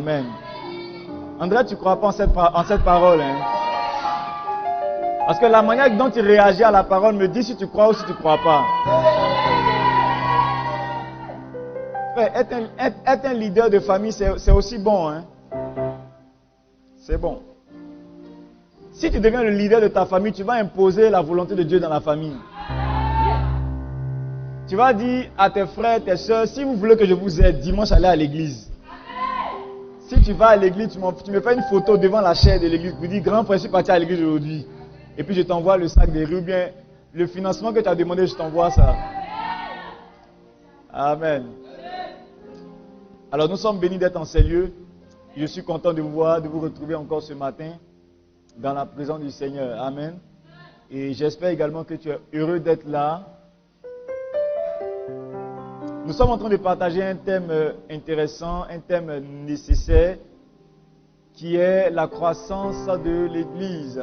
Amen. André, tu ne crois pas en cette parole, hein? Parce que la manière dont tu réagis à la parole me dit si tu crois ou si tu ne crois pas. Frère, être un leader de famille, c'est aussi bon, hein? C'est bon. Si tu deviens le leader de ta famille, tu vas imposer la volonté de Dieu dans la famille. Tu vas dire à tes frères, tes soeurs, si vous voulez que je vous aide, dimanche, allez à l'église. Si tu vas à l'église, tu me fais une photo devant la chaire de l'église. Tu me dis, grand frère, je suis parti à l'église aujourd'hui. Et puis je t'envoie le sac des rues, ou bien le financement que tu as demandé, je t'envoie ça. Amen. Alors nous sommes bénis d'être en ces lieux. Je suis content de vous voir, de vous retrouver encore ce matin dans la présence du Seigneur. Amen. Et j'espère également que tu es heureux d'être là. Nous sommes en train de partager un thème intéressant, un thème nécessaire, qui est la croissance de l'Église.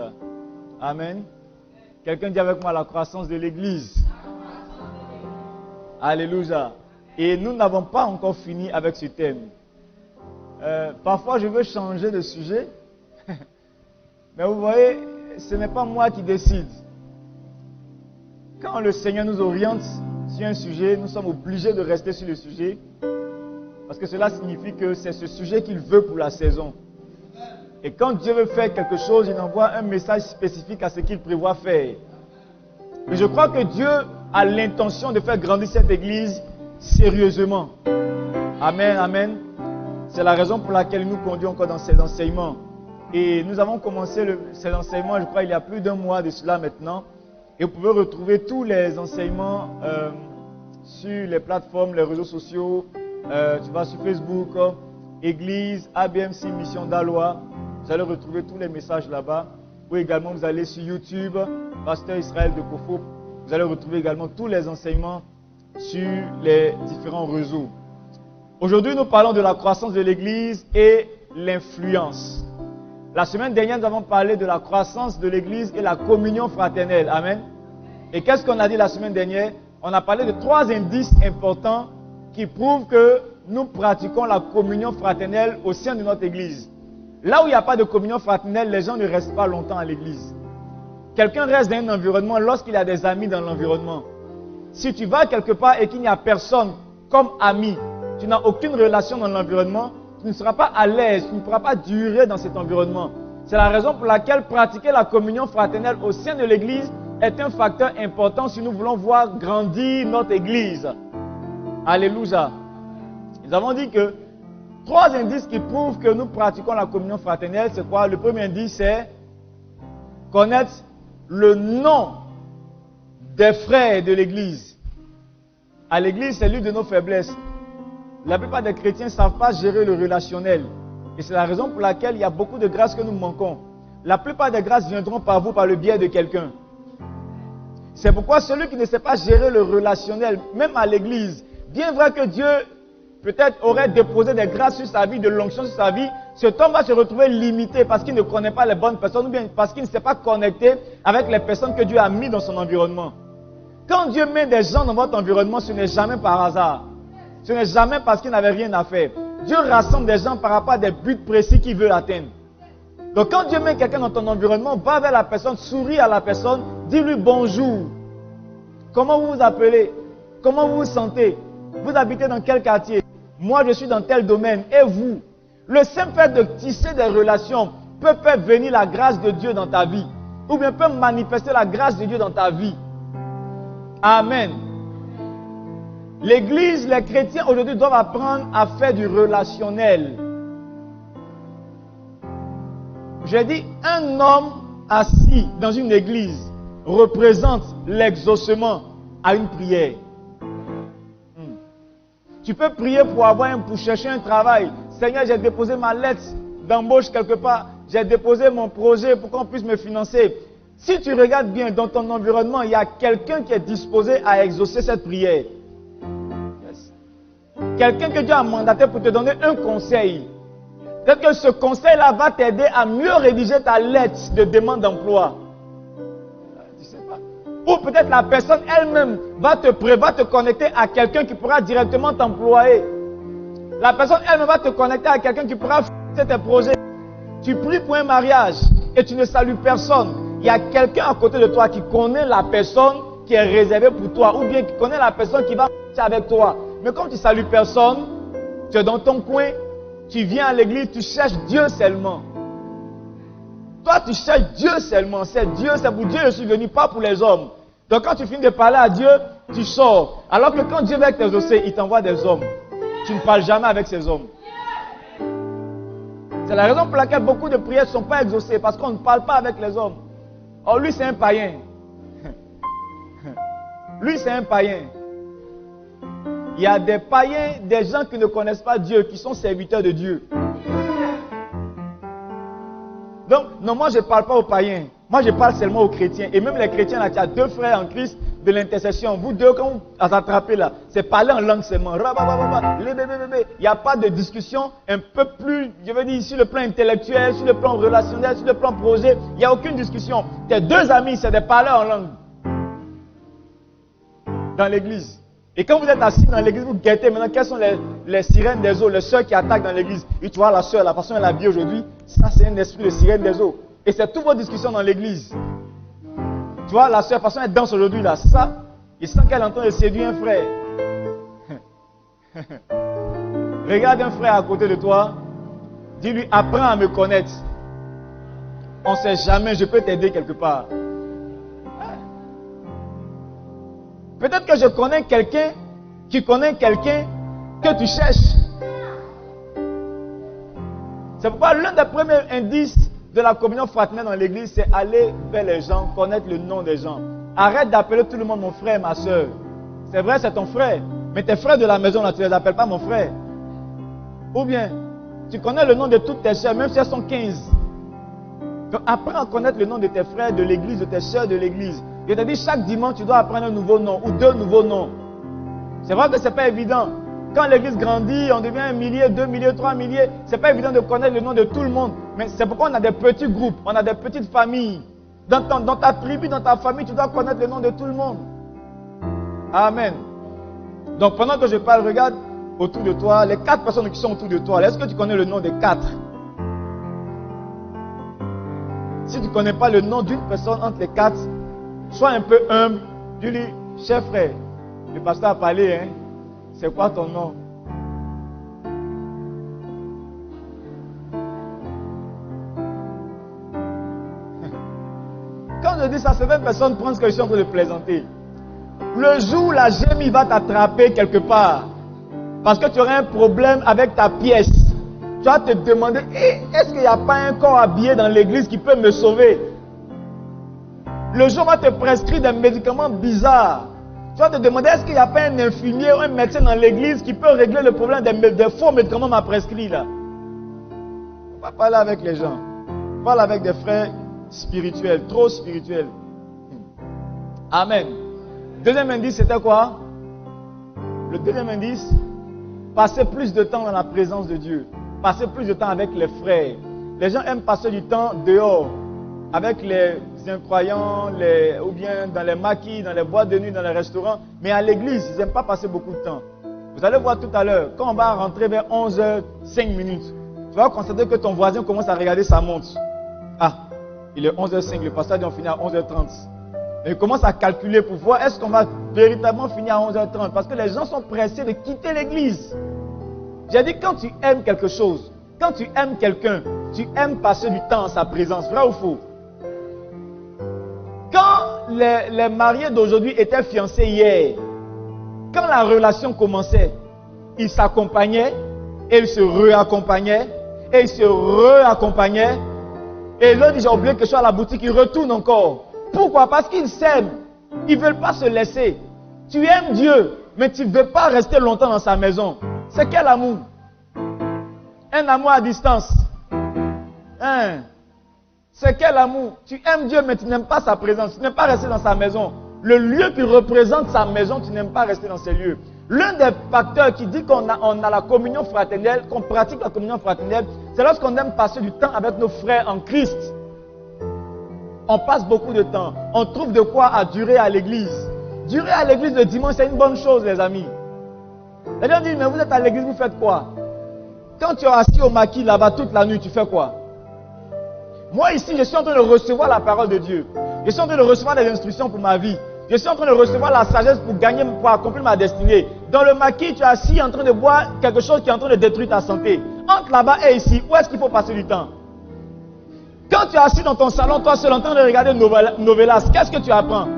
Amen. Quelqu'un dit avec moi la croissance de l'Église. Alléluia. Et nous n'avons pas encore fini avec ce thème. Parfois je veux changer de sujet. Mais vous voyez, ce n'est pas moi qui décide. Quand le Seigneur nous oriente sur un sujet, nous sommes obligés de rester sur le sujet. Parce que cela signifie que c'est ce sujet qu'il veut pour la saison. Et quand Dieu veut faire quelque chose, il envoie un message spécifique à ce qu'il prévoit faire. Mais je crois que Dieu a l'intention de faire grandir cette église sérieusement. Amen, amen. C'est la raison pour laquelle il nous conduit encore dans ces enseignements. Et nous avons commencé ces enseignements, je crois, il y a plus d'un mois de cela maintenant. Et vous pouvez retrouver tous les enseignements sur les plateformes, les réseaux sociaux. Tu vas sur Facebook, Église, ABMC, Mission d'Alois. Vous allez retrouver tous les messages là-bas. Ou également, vous allez sur YouTube, Pasteur Israël de Kofo. Vous allez retrouver également tous les enseignements sur les différents réseaux. Aujourd'hui, nous parlons de la croissance de l'Église et l'influence. La semaine dernière, nous avons parlé de la croissance de l'Église et la communion fraternelle. Amen. Et qu'est-ce qu'on a dit la semaine dernière? On a parlé de 3 indices importants qui prouvent que nous pratiquons la communion fraternelle au sein de notre Église. Là où il n'y a pas de communion fraternelle, les gens ne restent pas longtemps à l'Église. Quelqu'un reste dans un environnement lorsqu'il a des amis dans l'environnement. Si tu vas quelque part et qu'il n'y a personne comme ami, tu n'as aucune relation dans l'environnement, tu ne seras pas à l'aise, tu ne pourras pas durer dans cet environnement. C'est la raison pour laquelle pratiquer la communion fraternelle au sein de l'Église est un facteur important si nous voulons voir grandir notre Église. Alléluia. Nous avons dit que 3 indices qui prouvent que nous pratiquons la communion fraternelle, c'est quoi? Le premier indice, c'est connaître le nom des frères de l'Église. À l'Église, c'est l'une de nos faiblesses. La plupart des chrétiens ne savent pas gérer le relationnel. Et c'est la raison pour laquelle il y a beaucoup de grâces que nous manquons. La plupart des grâces viendront par vous, par le biais de quelqu'un. C'est pourquoi celui qui ne sait pas gérer le relationnel, même à l'église, bien vrai que Dieu peut-être aurait déposé des grâces sur sa vie, de l'onction sur sa vie, cet homme va se retrouver limité parce qu'il ne connaît pas les bonnes personnes ou bien parce qu'il ne s'est pas connecté avec les personnes que Dieu a mis dans son environnement. Quand Dieu met des gens dans votre environnement, ce n'est jamais par hasard. Ce n'est jamais parce qu'il n'avait rien à faire. Dieu rassemble des gens par rapport à des buts précis qu'il veut atteindre. Donc quand Dieu met quelqu'un dans ton environnement, va vers la personne, souris à la personne, dis-lui bonjour. Comment vous vous appelez? Comment vous vous sentez? Vous habitez dans quel quartier? Moi je suis dans tel domaine. Et vous? Le simple fait de tisser des relations peut faire venir la grâce de Dieu dans ta vie. Ou bien peut manifester la grâce de Dieu dans ta vie. Amen. L'église, les chrétiens aujourd'hui doivent apprendre à faire du relationnel. J'ai dit, un homme assis dans une église représente l'exaucement à une prière. Tu peux prier pour chercher un travail. Seigneur, j'ai déposé ma lettre d'embauche quelque part. J'ai déposé mon projet pour qu'on puisse me financer. Si tu regardes bien dans ton environnement, il y a quelqu'un qui est disposé à exaucer cette prière. Quelqu'un que Dieu a mandaté pour te donner un conseil. Peut-être que ce conseil-là va t'aider à mieux rédiger ta lettre de demande d'emploi. Tu sais pas. Ou peut-être la personne elle-même va te connecter à quelqu'un qui pourra directement t'employer. La personne elle-même va te connecter à quelqu'un qui pourra faire tes projets. Tu pries pour un mariage et tu ne salues personne. Il y a quelqu'un à côté de toi qui connaît la personne qui est réservée pour toi, ou bien qui connaît la personne qui va marcher avec toi. Mais comme tu salues personne, tu es dans ton coin, tu viens à l'église, tu cherches Dieu seulement. Toi, tu cherches Dieu seulement. C'est Dieu, c'est pour Dieu que je suis venu, pas pour les hommes. Donc quand tu finis de parler à Dieu, tu sors. Alors que quand Dieu veut t'exaucer, il t'envoie des hommes. Tu ne parles jamais avec ces hommes. C'est la raison pour laquelle beaucoup de prières ne sont pas exaucées, parce qu'on ne parle pas avec les hommes. Oh, lui c'est un païen. Lui c'est un païen. Il y a des païens, des gens qui ne connaissent pas Dieu, qui sont serviteurs de Dieu. Donc, non, moi je ne parle pas aux païens. Moi je parle seulement aux chrétiens. Et même les chrétiens, là, tu as deux frères en Christ de l'intercession. Vous deux, quand vous attrapez là, c'est parler en langue seulement. Il n'y a pas de discussion un peu plus, je veux dire, sur le plan intellectuel, sur le plan relationnel, sur le plan projet. Il n'y a aucune discussion. Tes deux amis, c'est des parleurs en langue. Dans l'église. Et quand vous êtes assis dans l'église, vous guettez maintenant quelles sont les sirènes des eaux, les soeurs qui attaquent dans l'église. Et tu vois la soeur, la façon dont elle est habillée aujourd'hui, ça c'est un esprit de sirène des eaux. Et c'est toutes vos discussions dans l'église. Tu vois la soeur, la façon dont elle danse aujourd'hui là, ça, il sent qu'elle est en train de séduire un frère. Regarde un frère à côté de toi, dis-lui, apprends à me connaître. On ne sait jamais, je peux t'aider quelque part. Peut-être que je connais quelqu'un qui connaît quelqu'un que tu cherches. C'est pourquoi l'un des premiers indices de la communion fraternelle dans l'église, c'est aller vers les gens, connaître le nom des gens. Arrête d'appeler tout le monde mon frère, ma soeur. C'est vrai, c'est ton frère. Mais tes frères de la maison, là, tu ne les appelles pas mon frère. Ou bien, tu connais le nom de toutes tes soeurs, même si elles sont 15. Donc, apprends à connaître le nom de tes frères de l'église, de tes soeurs de l'église. Je te dis, chaque dimanche, tu dois apprendre un nouveau nom ou deux nouveaux noms. C'est vrai que ce n'est pas évident. Quand l'église grandit, on devient 1 millier, 2 milliers, 3 milliers. Ce n'est pas évident de connaître le nom de tout le monde. Mais c'est pourquoi on a des petits groupes, on a des petites familles. Dans ta tribu, dans ta famille, tu dois connaître le nom de tout le monde. Amen. Donc pendant que je parle, regarde autour de toi, les 4 personnes qui sont autour de toi. Est-ce que tu connais le nom des 4? Si tu ne connais pas le nom d'une personne entre les 4, sois un peu humble. Dis-lui, cher frère, le pasteur a parlé, hein? C'est quoi ton nom? Quand je dis ça, certaines personnes pensent que je suis en train de plaisanter. Le jour où la gémie va t'attraper quelque part, parce que tu auras un problème avec ta pièce, tu vas te demander, est-ce qu'il n'y a pas un corps habillé dans l'église qui peut me sauver? Le jour va te prescrire des médicaments bizarres. Tu vas te demander, est-ce qu'il n'y a pas un infirmier ou un médecin dans l'église qui peut régler le problème des faux médicaments m'a prescrit là? On va parler avec les gens. Parle avec des frères spirituels, trop spirituels. Amen. Deuxième indice, c'était quoi? Le deuxième indice, passer plus de temps dans la présence de Dieu. Passer plus de temps avec les frères. Les gens aiment passer du temps dehors, avec les incroyants, ou bien dans les maquis, dans les boîtes de nuit, dans les restaurants. Mais à l'église, ils n'aiment pas passer beaucoup de temps. Vous allez voir tout à l'heure, quand on va rentrer vers 11h05 minutes, tu vas constater que ton voisin commence à regarder sa montre. Ah, il est 11h05, le pasteur dit on finit à 11h30. Et il commence à calculer pour voir est-ce qu'on va véritablement finir à 11h30. Parce que les gens sont pressés de quitter l'église. J'ai dit, quand tu aimes quelque chose, quand tu aimes quelqu'un, tu aimes passer du temps en sa présence. Vrai ou faux? Quand les mariés d'aujourd'hui étaient fiancés hier, quand la relation commençait, ils s'accompagnaient, et ils se réaccompagnaient, et ils se réaccompagnaient. Et l'autre dit, j'ai oublié quelque chose à la boutique, il retourne encore. Pourquoi? Parce qu'ils s'aiment. Ils ne veulent pas se laisser. Tu aimes Dieu, mais tu ne veux pas rester longtemps dans sa maison. C'est quel amour? Un amour à distance. Hein? C'est quel amour? Tu aimes Dieu, mais tu n'aimes pas sa présence. Tu n'aimes pas rester dans sa maison. Le lieu qui représente sa maison, tu n'aimes pas rester dans ces lieux. L'un des facteurs qui dit qu'on a la communion fraternelle, qu'on pratique la communion fraternelle, c'est lorsqu'on aime passer du temps avec nos frères en Christ. On passe beaucoup de temps. On trouve de quoi à durer à l'église. Durer à l'église le dimanche, c'est une bonne chose, les amis. Les gens disent, mais vous êtes à l'église, vous faites quoi? quand tu es assis au maquis là-bas toute la nuit, tu fais quoi? Moi ici, je suis en train de recevoir la parole de Dieu. Je suis en train de recevoir des instructions pour ma vie. Je suis en train de recevoir la sagesse pour gagner, pour accomplir ma destinée. Dans le maquis, tu es assis en train de boire quelque chose qui est en train de détruire ta santé. Entre là-bas et ici, où est-ce qu'il faut passer du temps? Quand tu es assis dans ton salon, toi seul, en train de regarder Novelas, qu'est-ce que tu apprends?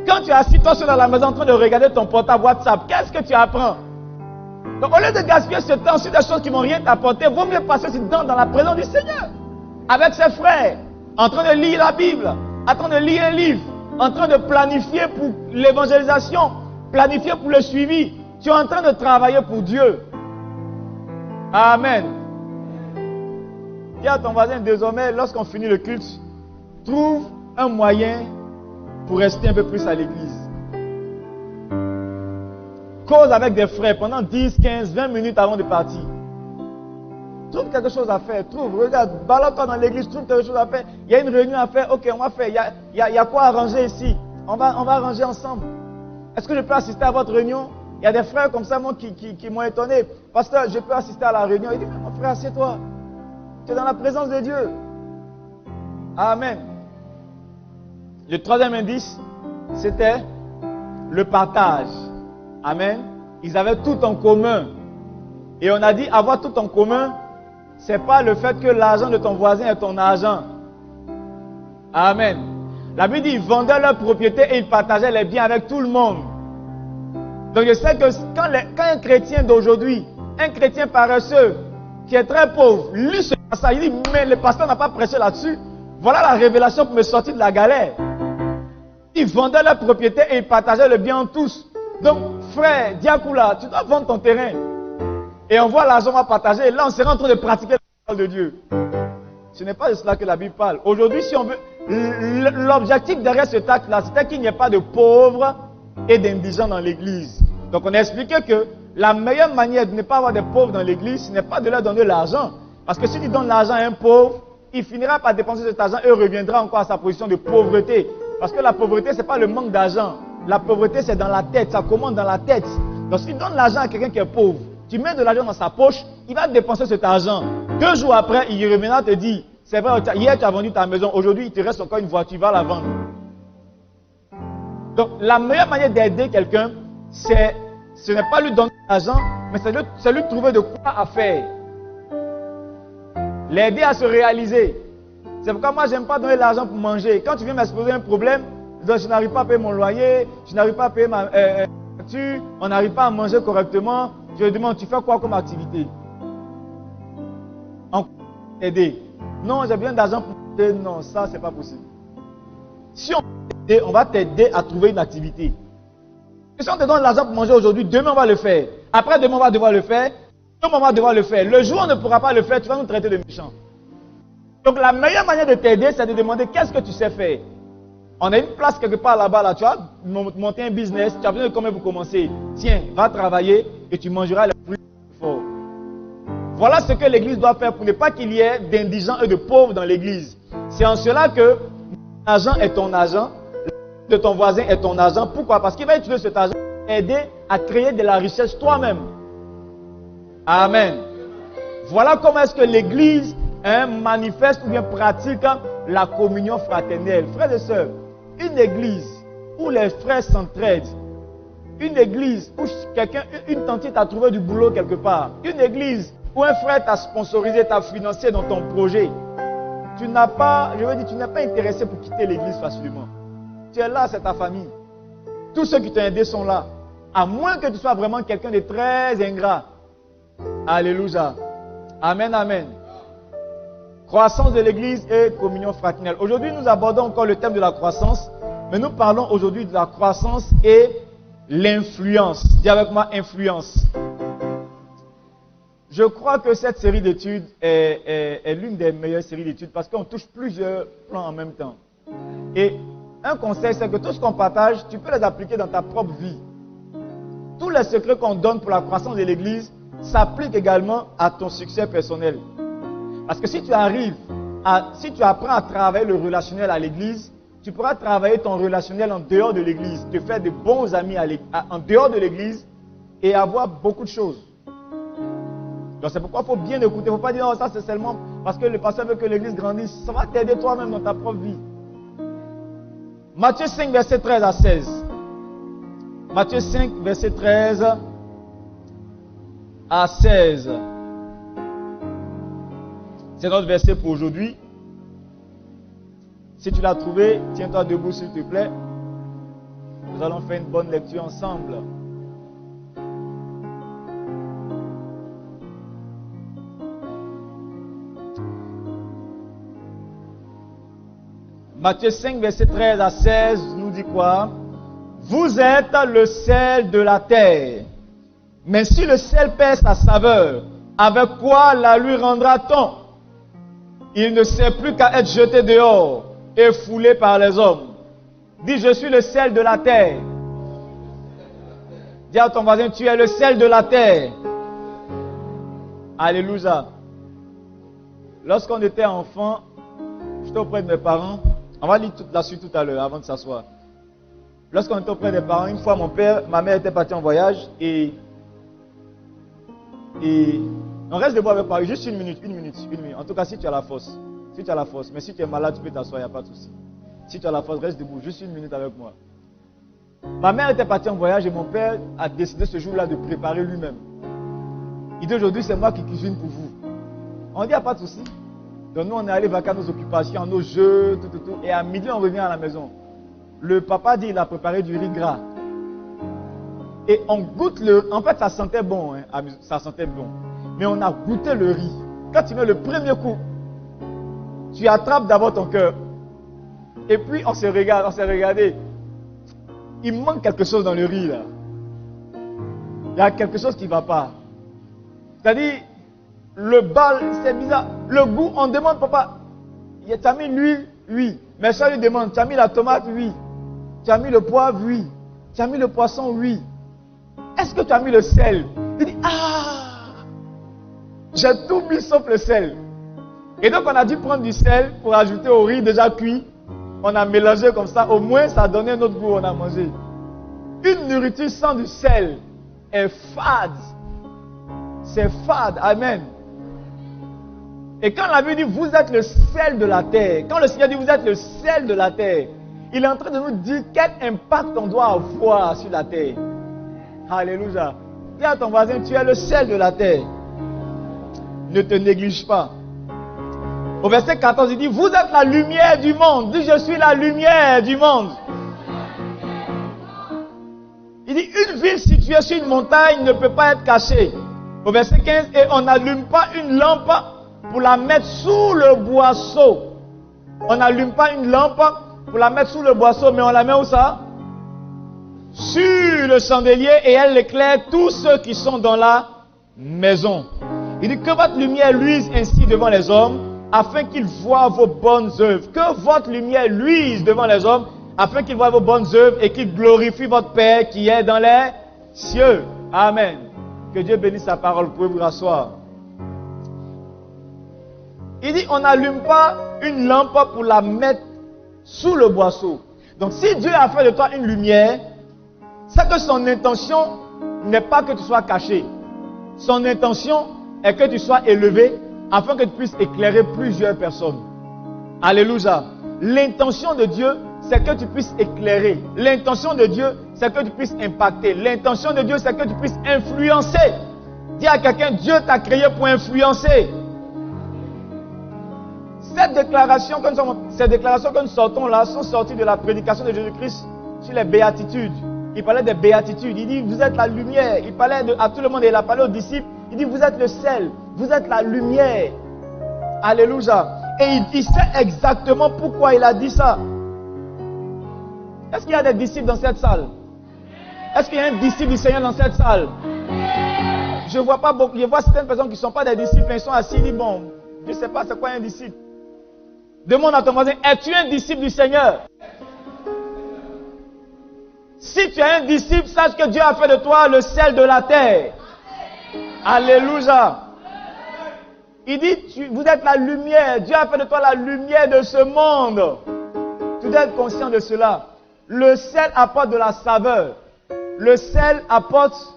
Quand tu es assis toi seul dans la maison en train de regarder ton portable WhatsApp, qu'est-ce que tu apprends? Donc au lieu de gaspiller ce temps sur des choses qui ne vont rien t'apporter, vaut mieux passer ce temps dans la présence du Seigneur. Avec ses frères, en train de lire la Bible, en train de lire un livre, en train de planifier pour l'évangélisation, planifier pour le suivi. Tu es en train de travailler pour Dieu. Amen. Dis à ton voisin, désormais, lorsqu'on finit le culte, trouve un moyen pour rester un peu plus à l'église. Cause avec des frères pendant 10, 15, 20 minutes avant de partir. Trouve quelque chose à faire. Regarde, balade-toi dans l'église, trouve quelque chose à faire. Il y a une réunion à faire, ok, on va faire. Il y a quoi à arranger ici? On va arranger ensemble. Est-ce que je peux assister à votre réunion? Il y a des frères comme ça, moi, qui m'ont étonné. Pasteur, je peux assister à la réunion. Il dit, mais mon frère, assieds-toi. Tu es dans la présence de Dieu. Amen. Le troisième indice, c'était le partage. Amen. Ils avaient tout en commun. Et on a dit, avoir tout en commun, c'est pas le fait que l'argent de ton voisin est ton argent. Amen. La Bible dit, ils vendaient leurs propriétés et ils partageaient les biens avec tout le monde. Donc je sais que quand un chrétien d'aujourd'hui, un chrétien paresseux, qui est très pauvre, lit ce passage, il dit, mais le pasteur n'a pas prêché là-dessus. Voilà la révélation pour me sortir de la galère. Ils vendaient leurs propriétés et ils partageaient le bien en tous. Donc, frère, Diakoula, tu dois vendre ton terrain. Et on voit l'argent à partager. Et là, on sera en train de pratiquer la parole de Dieu. Ce n'est pas de cela que la Bible parle. Aujourd'hui, si on veut, l'objectif derrière ce acte-là, c'était qu'il n'y ait pas de pauvres et d'indigents dans l'église. Donc, on a expliqué que la meilleure manière de ne pas avoir de pauvres dans l'église, ce n'est pas de leur donner l'argent. Parce que si tu donnes l'argent à un pauvre, il finira par dépenser cet argent et reviendra encore à sa position de pauvreté. Parce que la pauvreté, ce n'est pas le manque d'argent. La pauvreté, c'est dans la tête. Ça commence dans la tête. Donc, si tu donnes l'argent à quelqu'un qui est pauvre, tu mets de l'argent dans sa poche, il va dépenser cet argent. 2 jours après, il reviendra te dire, c'est vrai, hier tu as vendu ta maison, aujourd'hui il te reste encore une voiture, tu vas la vendre. Donc la meilleure manière d'aider quelqu'un, ce n'est pas lui donner de l'argent, mais c'est lui trouver de quoi à faire. L'aider à se réaliser. C'est pourquoi moi j'aime pas donner de l'argent pour manger. Quand tu viens m'exposer un problème, je n'arrive pas à payer mon loyer, je n'arrive pas à payer ma facture, on n'arrive pas à manger correctement. Je lui demande, tu fais quoi comme activité? En t'aider. Non, j'ai besoin d'argent pour t'aider. Non, ça, c'est pas possible. Si on va t'aider à trouver une activité. Et si on te donne l'argent pour manger aujourd'hui, demain on va le faire. Après demain on va devoir le faire. Demain on va devoir le faire. Le jour où on ne pourra pas le faire, tu vas nous traiter de méchants. Donc la meilleure manière de t'aider, c'est de demander qu'est-ce que tu sais faire. On a une place quelque part là-bas, là, tu vas monter un business, tu as besoin de combien pour commencer? Tiens, va travailler et tu mangeras les fruits forts. Voilà ce que l'église doit faire pour ne pas qu'il y ait d'indigents et de pauvres dans l'église. C'est en cela que l'argent est ton argent, l'argent de ton voisin est ton argent. Pourquoi? Parce qu'il va utiliser cet argent pour aider à créer de la richesse toi-même. Amen. Voilà comment est-ce que l'église manifeste ou bien pratique la communion fraternelle. Frères et sœurs, une église où les frères s'entraident, une église où une tante t'a trouvé du boulot quelque part, une église où un frère t'a sponsorisé, t'a financé dans ton projet, tu n'as pas intéressé pour quitter l'église facilement. Tu es là, c'est ta famille. Tous ceux qui t'ont aidé sont là. À moins que tu sois vraiment quelqu'un de très ingrat. Alléluia. Amen, amen. Croissance de l'église et communion fraternelle. Aujourd'hui, nous abordons encore le thème de la croissance, mais nous parlons aujourd'hui de la croissance et l'influence. Dis avec moi, influence. Je crois que cette série d'études est l'une des meilleures séries d'études parce qu'on touche plusieurs plans en même temps. Et un conseil, c'est que tout ce qu'on partage, tu peux les appliquer dans ta propre vie. Tous les secrets qu'on donne pour la croissance de l'église s'appliquent également à ton succès personnel. Parce que si tu apprends à travailler le relationnel à l'église, tu pourras travailler ton relationnel en dehors de l'église, te faire de bons amis en dehors de l'église et avoir beaucoup de choses. Donc c'est pourquoi il faut bien écouter. Il ne faut pas dire, oh, ça c'est seulement parce que le pasteur veut que l'église grandisse. Ça va t'aider toi-même dans ta propre vie. Matthieu 5, verset 13 à 16. Matthieu 5, verset 13 à 16. C'est notre verset pour aujourd'hui. Si tu l'as trouvé, tiens-toi debout s'il te plaît. Nous allons faire une bonne lecture ensemble. Matthieu 5, verset 13 à 16 nous dit quoi? Vous êtes le sel de la terre. Mais si le sel perd sa saveur, avec quoi la lui rendra-t-on? Il ne sert plus qu'à être jeté dehors et foulé par les hommes. Dis, je suis le sel de la terre. Dis à ton voisin, tu es le sel de la terre. Alléluia. Lorsqu'on était enfant, j'étais auprès de mes parents. On va lire toute la suite tout à l'heure, avant de s'asseoir. Lorsqu'on était auprès des parents, une fois ma mère était partie en voyage et on reste debout avec Paris, juste une minute. En tout cas, si tu as la force. Mais si tu es malade, tu peux t'asseoir, il n'y a pas de souci. Si tu as la force, reste debout, juste une minute avec moi. Ma mère était partie en voyage et mon père a décidé ce jour-là de préparer lui-même. Il dit aujourd'hui, c'est moi qui cuisine pour vous. On dit, il n'y a pas de souci. Donc nous, on est allé vaquer à nos occupations, nos jeux, tout. Et à midi, on revient à la maison. Le papa dit, il a préparé du riz gras. Et on goûte en fait, ça sentait bon. Hein, ça sentait bon. Mais on a goûté le riz. Quand tu mets le premier coup, tu attrapes d'abord ton cœur. Et puis, on s'est regardé. Il manque quelque chose dans le riz, là. Il y a quelque chose qui ne va pas. C'est-à-dire, le bal, c'est bizarre. Le goût, on demande, papa, tu as mis l'huile? Oui. Mais ça lui demande, tu as mis la tomate? Oui. Tu as mis le poivre? Oui. Tu as mis le poisson? Oui. Est-ce que tu as mis le sel? Il dit, j'ai tout mis sauf le sel. Et donc on a dû prendre du sel pour ajouter au riz déjà cuit. On a mélangé comme ça, au moins ça a donné un autre goût, on a mangé. Une nourriture sans du sel est fade. C'est fade, amen. Et quand la Bible dit vous êtes le sel de la terre, quand le Seigneur dit vous êtes le sel de la terre, il est en train de nous dire quel impact on doit avoir sur la terre. Alléluia. Dis à ton voisin, tu es le sel de la terre. Ne te néglige pas. Au verset 14, il dit, vous êtes la lumière du monde. Dis, je suis la lumière du monde. Il dit, une ville située sur une montagne ne peut pas être cachée. Au verset 15, et on n'allume pas une lampe pour la mettre sous le boisseau. On n'allume pas une lampe pour la mettre sous le boisseau, mais on la met où ça? Sur le chandelier, et elle éclaire tous ceux qui sont dans la maison. Il dit que votre lumière luise ainsi devant les hommes, afin qu'ils voient vos bonnes œuvres. Que votre lumière luise devant les hommes, afin qu'ils voient vos bonnes œuvres et qu'ils glorifient votre Père qui est dans les cieux. Amen. Que Dieu bénisse sa parole. Vous pouvez vous rasseoir. Il dit, on n'allume pas une lampe pour la mettre sous le boisseau. Donc si Dieu a fait de toi une lumière, c'est que son intention n'est pas que tu sois caché. Son intention est que tu sois élevé afin que tu puisses éclairer plusieurs personnes. Alléluia. L'intention de Dieu, c'est que tu puisses éclairer. L'intention de Dieu, c'est que tu puisses impacter. L'intention de Dieu, c'est que tu puisses influencer. Dis à quelqu'un, Dieu t'a créé pour influencer. Ces déclarations que nous sortons là sont sorties de la prédication de Jésus-Christ sur les béatitudes. Il parlait des béatitudes. Il dit, vous êtes la lumière. Il parlait à tout le monde et il a parlé aux disciples. Il dit, vous êtes le sel. Vous êtes la lumière. Alléluia. Et il sait exactement pourquoi il a dit ça. Est-ce qu'il y a des disciples dans cette salle? Est-ce qu'il y a un disciple du Seigneur dans cette salle? Je vois pas beaucoup. Je vois certaines personnes qui ne sont pas des disciples. Ils sont assis. Ils disent, bon, je ne sais pas c'est quoi un disciple. Demande à ton voisin, es-tu un disciple du Seigneur? Si tu es un disciple, sache que Dieu a fait de toi le sel de la terre. Alléluia. Il dit, vous êtes la lumière. Dieu a fait de toi la lumière de ce monde. Tu dois être conscient de cela. Le sel apporte de la saveur. Le sel apporte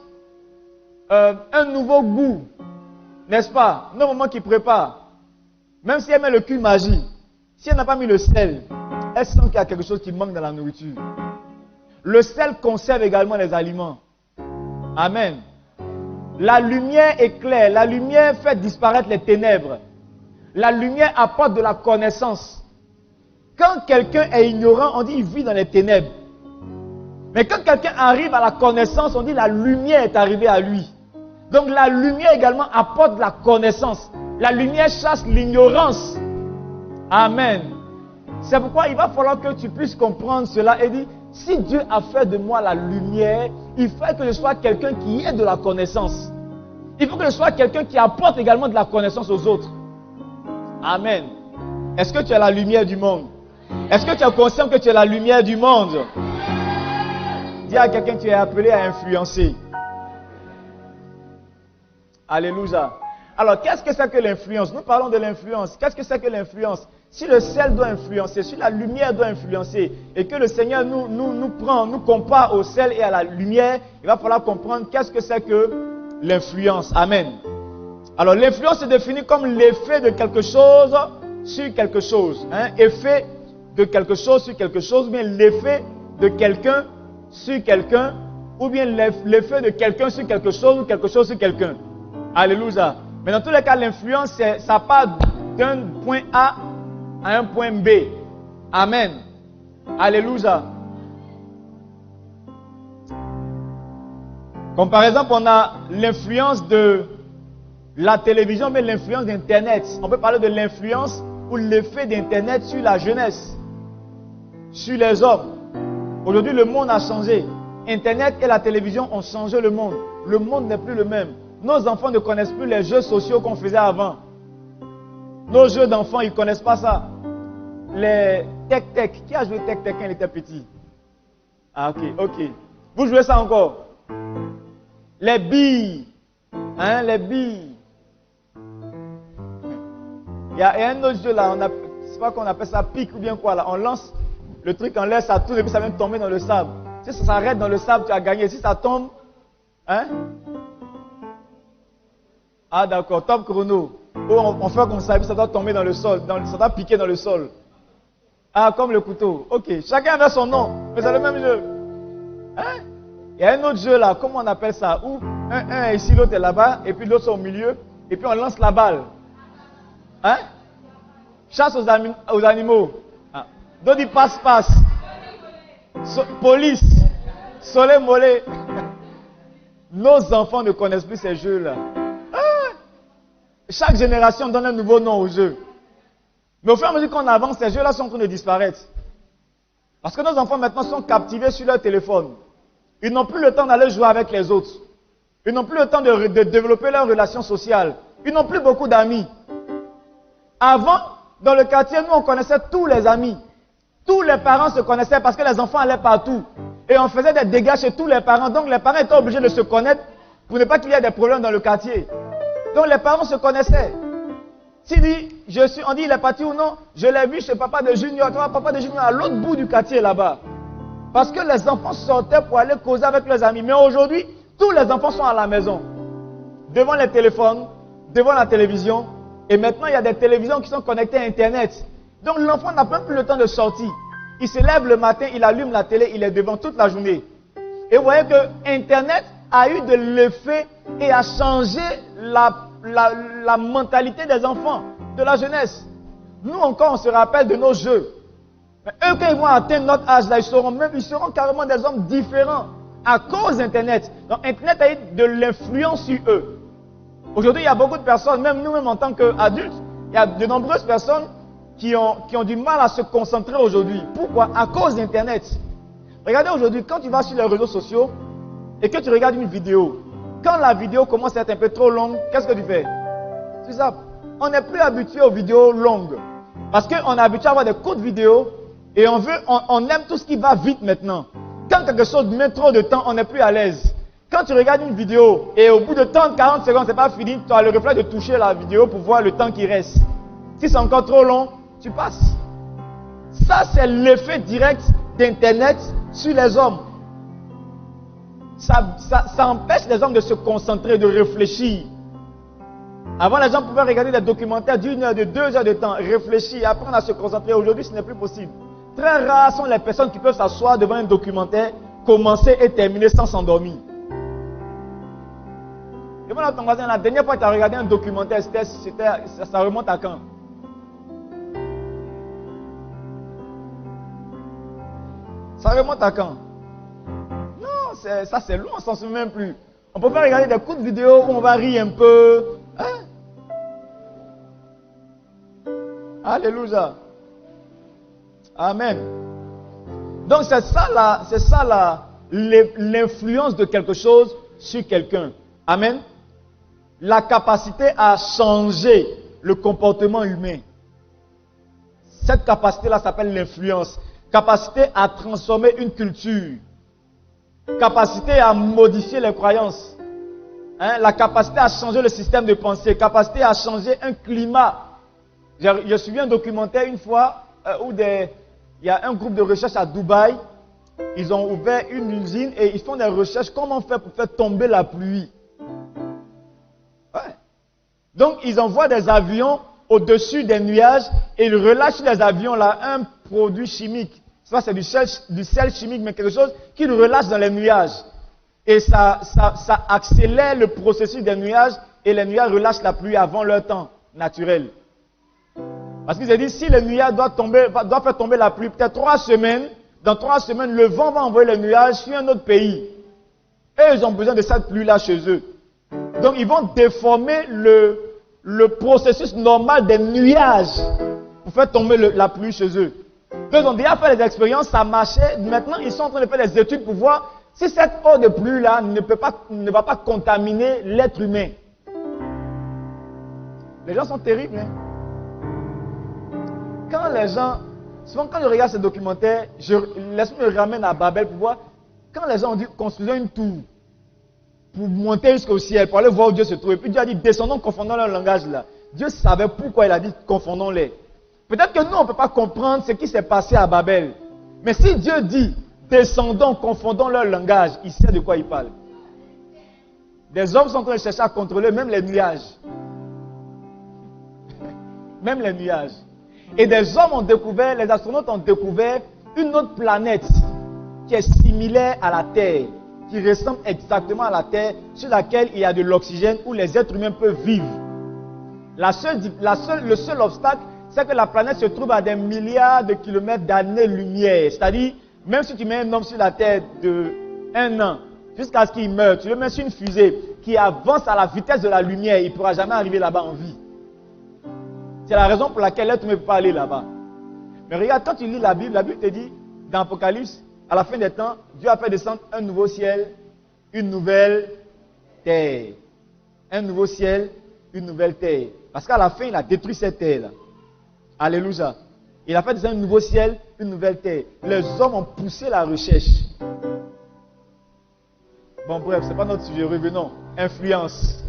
un nouveau goût. N'est-ce pas? Nos mamans qui préparent. Même si elle met le cul magie, si elle n'a pas mis le sel, elle sent qu'il y a quelque chose qui manque dans la nourriture. Le sel conserve également les aliments. Amen. La lumière éclaire, la lumière fait disparaître les ténèbres. La lumière apporte de la connaissance. Quand quelqu'un est ignorant, on dit il vit dans les ténèbres. Mais quand quelqu'un arrive à la connaissance, on dit la lumière est arrivée à lui. Donc la lumière également apporte de la connaissance. La lumière chasse l'ignorance. Amen. C'est pourquoi il va falloir que tu puisses comprendre cela et dire, si Dieu a fait de moi la lumière, il faut que je sois quelqu'un qui ait de la connaissance. Il faut que je sois quelqu'un qui apporte également de la connaissance aux autres. Amen. Est-ce que tu es la lumière du monde? Est-ce que tu es conscient que tu es la lumière du monde? Dis à quelqu'un que tu es appelé à influencer. Alléluia. Alors, qu'est-ce que c'est que l'influence? Nous parlons de l'influence. Qu'est-ce que c'est que l'influence? Si le sel doit influencer, si la lumière doit influencer, et que le Seigneur nous compare au sel et à la lumière, il va falloir comprendre qu'est-ce que c'est que l'influence. Amen. Alors, l'influence est définie comme l'effet de quelque chose sur quelque chose. Effet de quelque chose sur quelque chose, ou bien l'effet de quelqu'un sur quelqu'un, ou bien l'effet de quelqu'un sur quelque chose, ou quelque chose sur quelqu'un. Alléluia. Mais dans tous les cas, l'influence, ça part d'un point A à un point B. Amen. Alléluia. Comme par exemple, on a l'influence de la télévision, mais l'influence d'Internet. On peut parler de l'influence ou l'effet d'Internet sur la jeunesse, sur les hommes. Aujourd'hui, le monde a changé. Internet et la télévision ont changé le monde. Le monde n'est plus le même. Nos enfants ne connaissent plus les jeux sociaux qu'on faisait avant. Nos jeux d'enfants, ils ne connaissent pas ça. Les tech-tech. Qui a joué tech-tech quand il était petit? Ah, ok. Vous jouez ça encore? Les billes. Les billes. Il y a un autre jeu là, c'est pas qu'on appelle ça pique ou bien quoi là. On lance le truc en l'air, ça tourne et puis ça vient tomber dans le sable. Si ça s'arrête dans le sable, tu as gagné. Si ça tombe, Ah d'accord, top chrono. On fait comme ça et puis ça doit tomber dans le sol, ça doit piquer dans le sol. Ah, comme le couteau. Ok, chacun avait son nom, mais c'est le même jeu. Il y a un autre jeu là, comment on appelle ça? Où un est ici, l'autre est là-bas, et puis l'autre est au milieu, et puis on lance la balle. Chasse aux animaux. Donc il passe. Police. Soleil mollet. Nos enfants ne connaissent plus ces jeux-là. Chaque génération donne un nouveau nom aux jeux. Mais au fur et à mesure qu'on avance, ces jeux-là sont en train de disparaître. Parce que nos enfants maintenant sont captivés sur leur téléphone. Ils n'ont plus le temps d'aller jouer avec les autres. Ils n'ont plus le temps de développer leurs relations sociales. Ils n'ont plus beaucoup d'amis. Avant, dans le quartier, nous on connaissait tous les amis. Tous les parents se connaissaient parce que les enfants allaient partout. Et on faisait des dégâts chez tous les parents. Donc les parents étaient obligés de se connaître pour ne pas qu'il y ait des problèmes dans le quartier. Donc les parents se connaissaient. On dit il est parti ou non, je l'ai vu chez papa de Junior. Tu vois, papa de Junior à l'autre bout du quartier là-bas. Parce que les enfants sortaient pour aller causer avec leurs amis. Mais aujourd'hui, tous les enfants sont à la maison. Devant les téléphones, devant la télévision. Et maintenant, il y a des télévisions qui sont connectées à Internet. Donc l'enfant n'a même plus le temps de sortir. Il se lève le matin, il allume la télé, il est devant toute la journée. Et vous voyez que Internet a eu de l'effet et a changé la mentalité des enfants, de la jeunesse. Nous encore, on se rappelle de nos jeux. Mais eux, quand ils vont atteindre notre âge, là, ils seront carrément des hommes différents à cause d'Internet. Donc Internet a eu de l'influence sur eux. Aujourd'hui, il y a beaucoup de personnes, même nous-mêmes en tant qu'adultes, il y a de nombreuses personnes qui ont du mal à se concentrer aujourd'hui. Pourquoi? À cause d'Internet. Regardez aujourd'hui, quand tu vas sur les réseaux sociaux et que tu regardes une vidéo, quand la vidéo commence à être un peu trop longue, qu'est-ce que tu fais? Tu zappes. On n'est plus habitué aux vidéos longues. Parce qu'on est habitué à avoir des courtes vidéos et on aime tout ce qui va vite maintenant. Quand quelque chose met trop de temps, on n'est plus à l'aise. Quand tu regardes une vidéo et au bout de 30-40 secondes, c'est pas fini, tu as le réflexe de toucher la vidéo pour voir le temps qui reste. Si c'est encore trop long, tu passes. Ça, c'est l'effet direct d'Internet sur les hommes. Ça empêche les hommes de se concentrer, de réfléchir. Avant, les gens pouvaient regarder des documentaires d'une heure, de 2 heures de temps, réfléchir, apprendre à se concentrer. Aujourd'hui, ce n'est plus possible. Très rares sont les personnes qui peuvent s'asseoir devant un documentaire, commencer et terminer sans s'endormir. Demande à ton voisin, la dernière fois que tu as regardé un documentaire, ça remonte à quand? Ça remonte à quand? Non, ça c'est loin, on s'en souvient même plus. On peut pas regarder des courtes vidéos où on va rire un peu. Hein? Alléluia. Amen. Donc c'est ça l'influence de quelque chose sur quelqu'un. Amen. La capacité à changer le comportement humain. Cette capacité-là s'appelle l'influence. Capacité à transformer une culture. Capacité à modifier les croyances. Hein? La capacité à changer le système de pensée. Capacité à changer un climat. J'ai suivi un documentaire une fois où il y a un groupe de recherche à Dubaï. Ils ont ouvert une usine et ils font des recherches. Comment faire pour faire tomber la pluie? Ouais. Donc, ils envoient des avions au-dessus des nuages et ils relâchent les avions là un produit chimique. Ça, c'est du sel chimique, mais quelque chose qu'ils relâchent dans les nuages. Et ça accélère le processus des nuages et les nuages relâchent la pluie avant leur temps naturel. Parce qu'ils ont dit, si le nuage doit faire tomber la pluie, peut-être 3 semaines, dans 3 semaines, le vent va envoyer le nuage sur un autre pays. Et ils ont besoin de cette pluie-là chez eux. Donc, ils vont déformer le processus normal des nuages pour faire tomber la pluie chez eux. Ils ont déjà fait des expériences, ça marchait. Maintenant, ils sont en train de faire des études pour voir si cette eau de pluie-là ne va pas contaminer l'être humain. Les gens sont terribles. Hein? Souvent quand je regarde ces documentaires, laisse-moi me ramener à Babel pour voir, quand les gens ont dit construisons une tour pour monter jusqu'au ciel, pour aller voir où Dieu se trouve, et puis Dieu a dit descendons, confondons leur langage là. Dieu savait pourquoi il a dit confondons-les. Peut-être que nous on ne peut pas comprendre ce qui s'est passé à Babel. Mais si Dieu dit descendons, confondons leur langage, il sait de quoi il parle. Des hommes sont en train de chercher à contrôler même les nuages. Même les nuages. Et des hommes ont découvert, les astronautes ont découvert une autre planète qui est similaire à la Terre, qui ressemble exactement à la Terre, sur laquelle il y a de l'oxygène, où les êtres humains peuvent vivre. Le seul obstacle, c'est que la planète se trouve à des milliards de kilomètres d'années-lumière. C'est-à-dire, même si tu mets un homme sur la Terre de 1 an, jusqu'à ce qu'il meure, tu le mets sur une fusée qui avance à la vitesse de la lumière, il ne pourra jamais arriver là-bas en vie. C'est la raison pour laquelle l'être ne peut pas aller là-bas. Mais regarde, quand tu lis la Bible te dit, dans l'Apocalypse, à la fin des temps, Dieu a fait descendre un nouveau ciel, une nouvelle terre. Un nouveau ciel, une nouvelle terre. Parce qu'à la fin, il a détruit cette terre-là. Alléluia. Il a fait descendre un nouveau ciel, une nouvelle terre. Les hommes ont poussé la recherche. Bon, bref, ce n'est pas notre sujet. Revenons. Influence.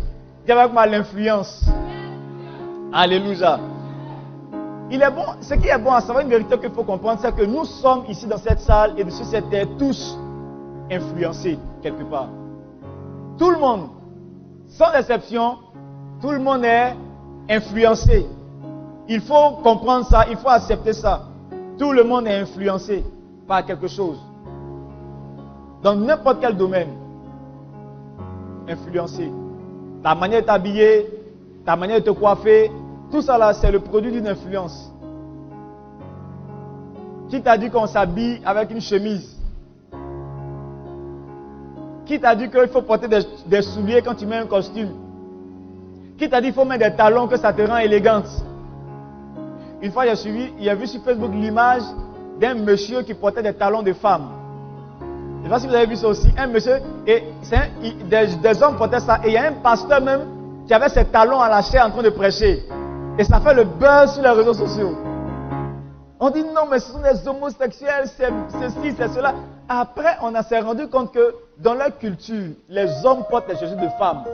Dis avec moi l'influence. Alléluia. Il est bon, ce qui est bon à savoir, une vérité qu'il faut comprendre, c'est que nous sommes ici dans cette salle et sur cette terre tous influencés quelque part. Tout le monde, sans exception, tout le monde est influencé. Il faut comprendre ça, il faut accepter ça. Tout le monde est influencé par quelque chose. Dans n'importe quel domaine. Influencé. Ta manière de t'habiller, ta manière de te coiffer, tout ça là, c'est le produit d'une influence. Qui t'a dit qu'on s'habille avec une chemise? Qui t'a dit qu'il faut porter des souliers quand tu mets un costume? Qui t'a dit qu'il faut mettre des talons, que ça te rend élégante? Une fois, j'ai vu sur Facebook l'image d'un monsieur qui portait des talons de femme. Je ne sais pas si vous avez vu ça aussi. Un monsieur, et des hommes portaient ça, et il y a un pasteur même qui avait ses talons à la chair en train de prêcher. Et ça fait le buzz sur les réseaux sociaux. On dit non, mais ce sont des homosexuels, c'est ceci, c'est cela. Après, on s'est rendu compte que dans leur culture, les hommes portent les chaussures de femmes.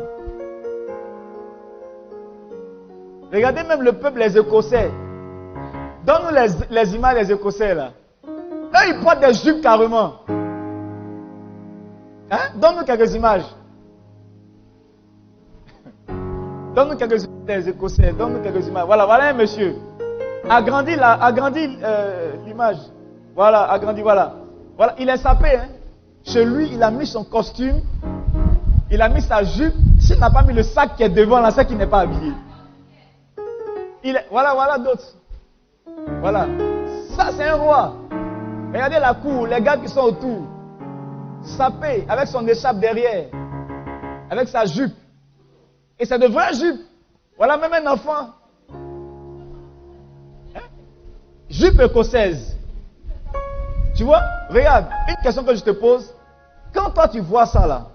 Regardez même le peuple, les Écossais. Donne-nous les images des Écossais là. Eux, ils portent des jupes carrément. Hein? Donne-nous quelques images. Donne-nous quelques images des Écossais. Donne-nous quelques images. Voilà un monsieur. Agrandis l'image. Voilà, agrandis, voilà. Voilà, il est sapé. Hein. Chez lui, il a mis son costume. Il a mis sa jupe. S'il n'a pas mis le sac qui est devant, là, c'est qu'il n'est pas habillé. Voilà d'autres. Voilà. Ça, c'est un roi. Regardez la cour, les gars qui sont autour. Sapé, avec son écharpe derrière. Avec sa jupe. Et c'est de vraies jupes. Voilà même un enfant. Hein? Jupe écossaise. Tu vois? Regarde, une question que je te pose. Quand toi tu vois ça là,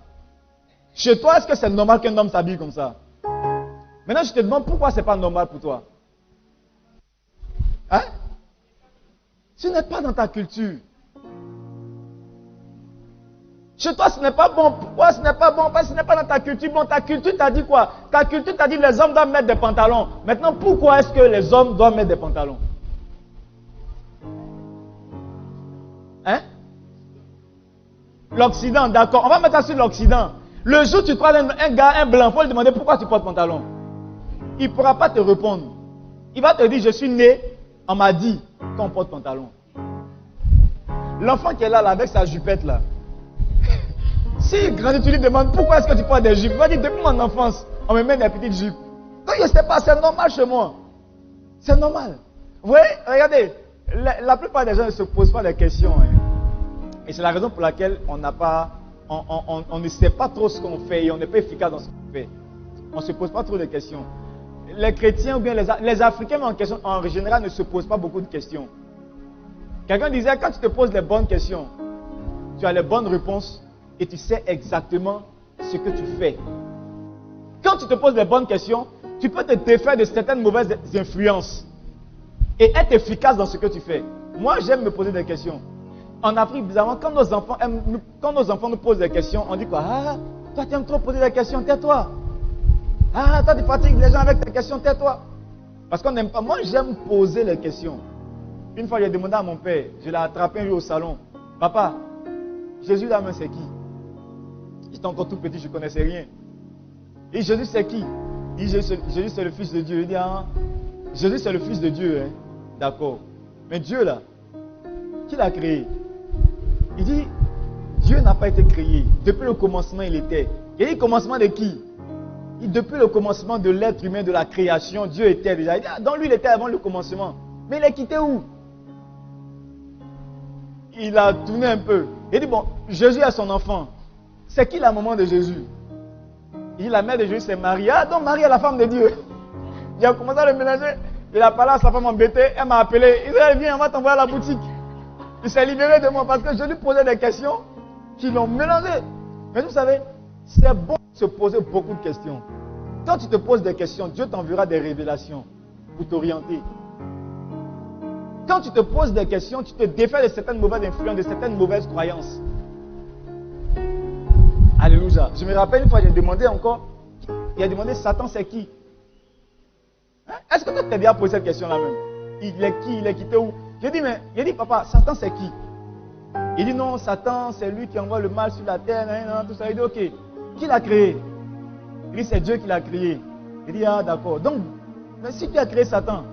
chez toi, est-ce que c'est normal qu'un homme s'habille comme ça? Maintenant, je te demande pourquoi c'est pas normal pour toi. Hein? Ce n'est pas dans ta culture. Chez toi, ce n'est pas bon. Pourquoi ce n'est pas bon? Parce que ce n'est pas dans ta culture. Bon, ta culture t'a dit quoi? Ta culture t'a dit que les hommes doivent mettre des pantalons. Maintenant, pourquoi est-ce que les hommes doivent mettre des pantalons? Hein? L'Occident, d'accord. On va mettre ça sur l'Occident. Le jour où tu crois un gars, un blanc, il faut lui demander pourquoi tu portes pantalon. Il ne pourra pas te répondre. Il va te dire, je suis né, on m'a dit qu'on porte pantalon. L'enfant qui est là, avec sa jupette là. Si grandit, tu lui demandes pourquoi est-ce que tu portes des jupes, il va dire depuis mon enfance, on me met des petites jupes. Donc je ne sais pas, c'est normal chez moi. C'est normal. Vous voyez, regardez, la plupart des gens ne se posent pas des questions. Hein. Et c'est la raison pour laquelle on ne sait pas trop ce qu'on fait et on n'est pas efficace dans ce qu'on fait. On ne se pose pas trop de questions. Les chrétiens ou bien les Africains en général ne se posent pas beaucoup de questions. Quelqu'un disait, quand tu te poses les bonnes questions, tu as les bonnes réponses et tu sais exactement ce que tu fais. Quand tu te poses les bonnes questions, tu peux te défaire de certaines mauvaises influences et être efficace dans ce que tu fais. Moi, j'aime me poser des questions. En Afrique, bizarrement, quand nos enfants nous posent des questions, on dit quoi? Ah, toi tu aimes trop poser des questions, tais-toi. Ah, toi tu fatigues les gens avec tes questions, tais-toi. Parce qu'on n'aime pas. Moi, j'aime poser les questions. Une fois, j'ai demandé à mon père, je l'ai attrapé un jour au salon. Papa, Jésus là, c'est qui? J'étais encore tout petit, je ne connaissais rien. Et Jésus, c'est qui? Il dit, Jésus, c'est le Fils de Dieu. Il dit, ah, Jésus, c'est le Fils de Dieu. Hein? D'accord. Mais Dieu, là, qui l'a créé? Il dit, Dieu n'a pas été créé. Depuis le commencement, il était. Il dit, commencement de qui? Il dit, depuis le commencement de l'être humain, de la création, Dieu était déjà. Il dit, ah, donc lui, il était avant le commencement. Mais il est quitté où? Il a tourné un peu. Il dit, bon, Jésus a son enfant. C'est qui la maman de Jésus? Il dit, la mère de Jésus, c'est Marie. Ah, donc Marie est la femme de Dieu. Il a commencé à le mélanger. Il a parlé à sa femme embêtée. Elle m'a appelé. Il dit, viens, on va t'envoyer à la boutique. Il s'est libéré de moi parce que je lui posais des questions qui l'ont mélangé. Mais vous savez, c'est bon de se poser beaucoup de questions. Quand tu te poses des questions, Dieu t'enverra des révélations pour t'orienter. Quand tu te poses des questions, tu te défais de certaines mauvaises influences, de certaines mauvaises croyances. Alléluia. Je me rappelle une fois, j'ai demandé encore, il a demandé Satan c'est qui? Hein? Est-ce que tu t'es déjà posé cette question-là même? Il est qui? Il est quitté où? J'ai dit, papa, Satan c'est qui? Il dit non, Satan c'est lui qui envoie le mal sur la terre, tout ça. Il dit ok, qui l'a créé? Il dit c'est Dieu qui l'a créé. Il dit ah d'accord, donc, mais si tu as créé Satan,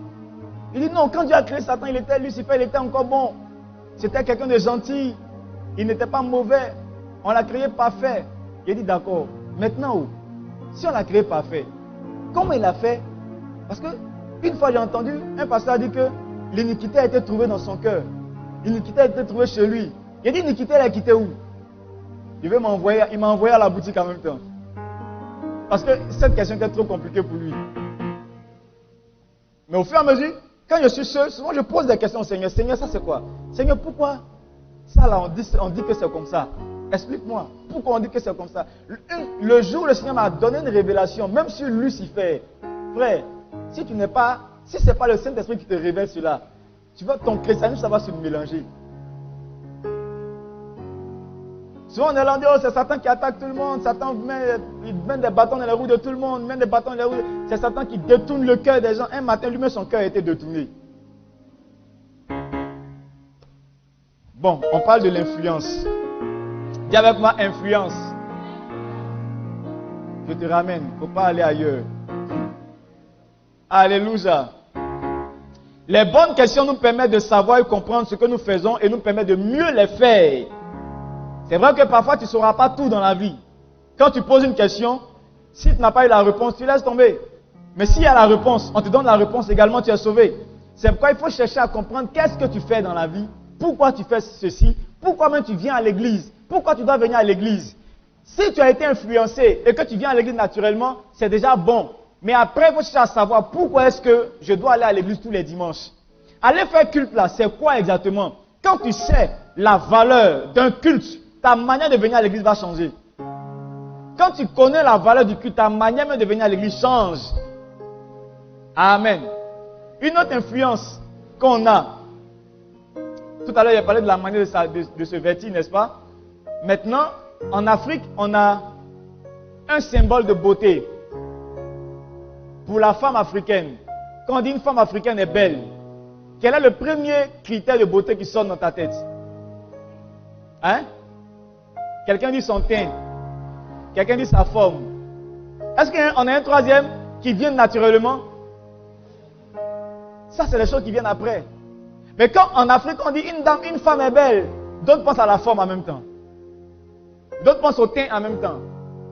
il dit non, quand Dieu a créé Satan, il était Lucifer, il était encore bon. C'était quelqu'un de gentil, il n'était pas mauvais, on l'a créé parfait. Il dit d'accord, maintenant si on l'a créé parfait, comment il a fait? Parce que une fois j'ai entendu, un pasteur a dit que l'iniquité a été trouvée dans son cœur. L'iniquité a été trouvée chez lui. Il dit, l'iniquité, elle a quitté où? Il m'a envoyé à la boutique en même temps. Parce que cette question était trop compliquée pour lui. Mais au fur et à mesure, quand je suis seul, souvent je pose des questions au Seigneur. Seigneur, ça c'est quoi? Seigneur, pourquoi? Ça là, on dit que c'est comme ça. Explique-moi. Pourquoi on dit que c'est comme ça? Le jour où le Seigneur m'a donné une révélation, même sur Lucifer, frère, si ce n'est pas le Saint-Esprit qui te révèle cela, tu vois, ton christianisme, ça va se mélanger. Souvent on est là, on dit, oh, c'est Satan qui attaque tout le monde, Satan met des bâtons dans les roues de tout le monde, met des bâtons dans les roues. C'est Satan qui détourne le cœur des gens. Un matin, lui-même, son cœur a été détourné. Bon, on parle de l'influence. Dis avec moi, influence. Je te ramène, il ne faut pas aller ailleurs. Alléluia. Les bonnes questions nous permettent de savoir et comprendre ce que nous faisons et nous permettent de mieux les faire. C'est vrai que parfois tu ne sauras pas tout dans la vie. Quand tu poses une question, si tu n'as pas eu la réponse, tu laisses tomber. Mais s'il y a la réponse, on te donne la réponse également, tu es sauvé. C'est pourquoi il faut chercher à comprendre qu'est-ce que tu fais dans la vie, pourquoi tu fais ceci, pourquoi même tu viens à l'église, pourquoi tu dois venir à l'église. Si tu as été influencé et que tu viens à l'église naturellement, c'est déjà bon. Mais après, il faut chercher à savoir pourquoi est-ce que je dois aller à l'église tous les dimanches. Aller faire culte là, c'est quoi exactement? Quand tu sais la valeur d'un culte, ta manière de venir à l'église va changer. Quand tu connais la valeur du culte, ta manière même de venir à l'église change. Amen. Une autre influence qu'on a. Tout à l'heure, il a parlé de la manière de se vêtir, n'est-ce pas? Maintenant, en Afrique, on a un symbole de beauté. Pour la femme africaine, quand on dit une femme africaine est belle, quel est le premier critère de beauté qui sort dans ta tête? Hein? Quelqu'un dit son teint. Quelqu'un dit sa forme. Est-ce qu'on a un troisième qui vient naturellement? Ça, c'est les choses qui viennent après. Mais quand en Afrique, on dit une femme est belle, d'autres pensent à la forme en même temps. D'autres pensent au teint en même temps.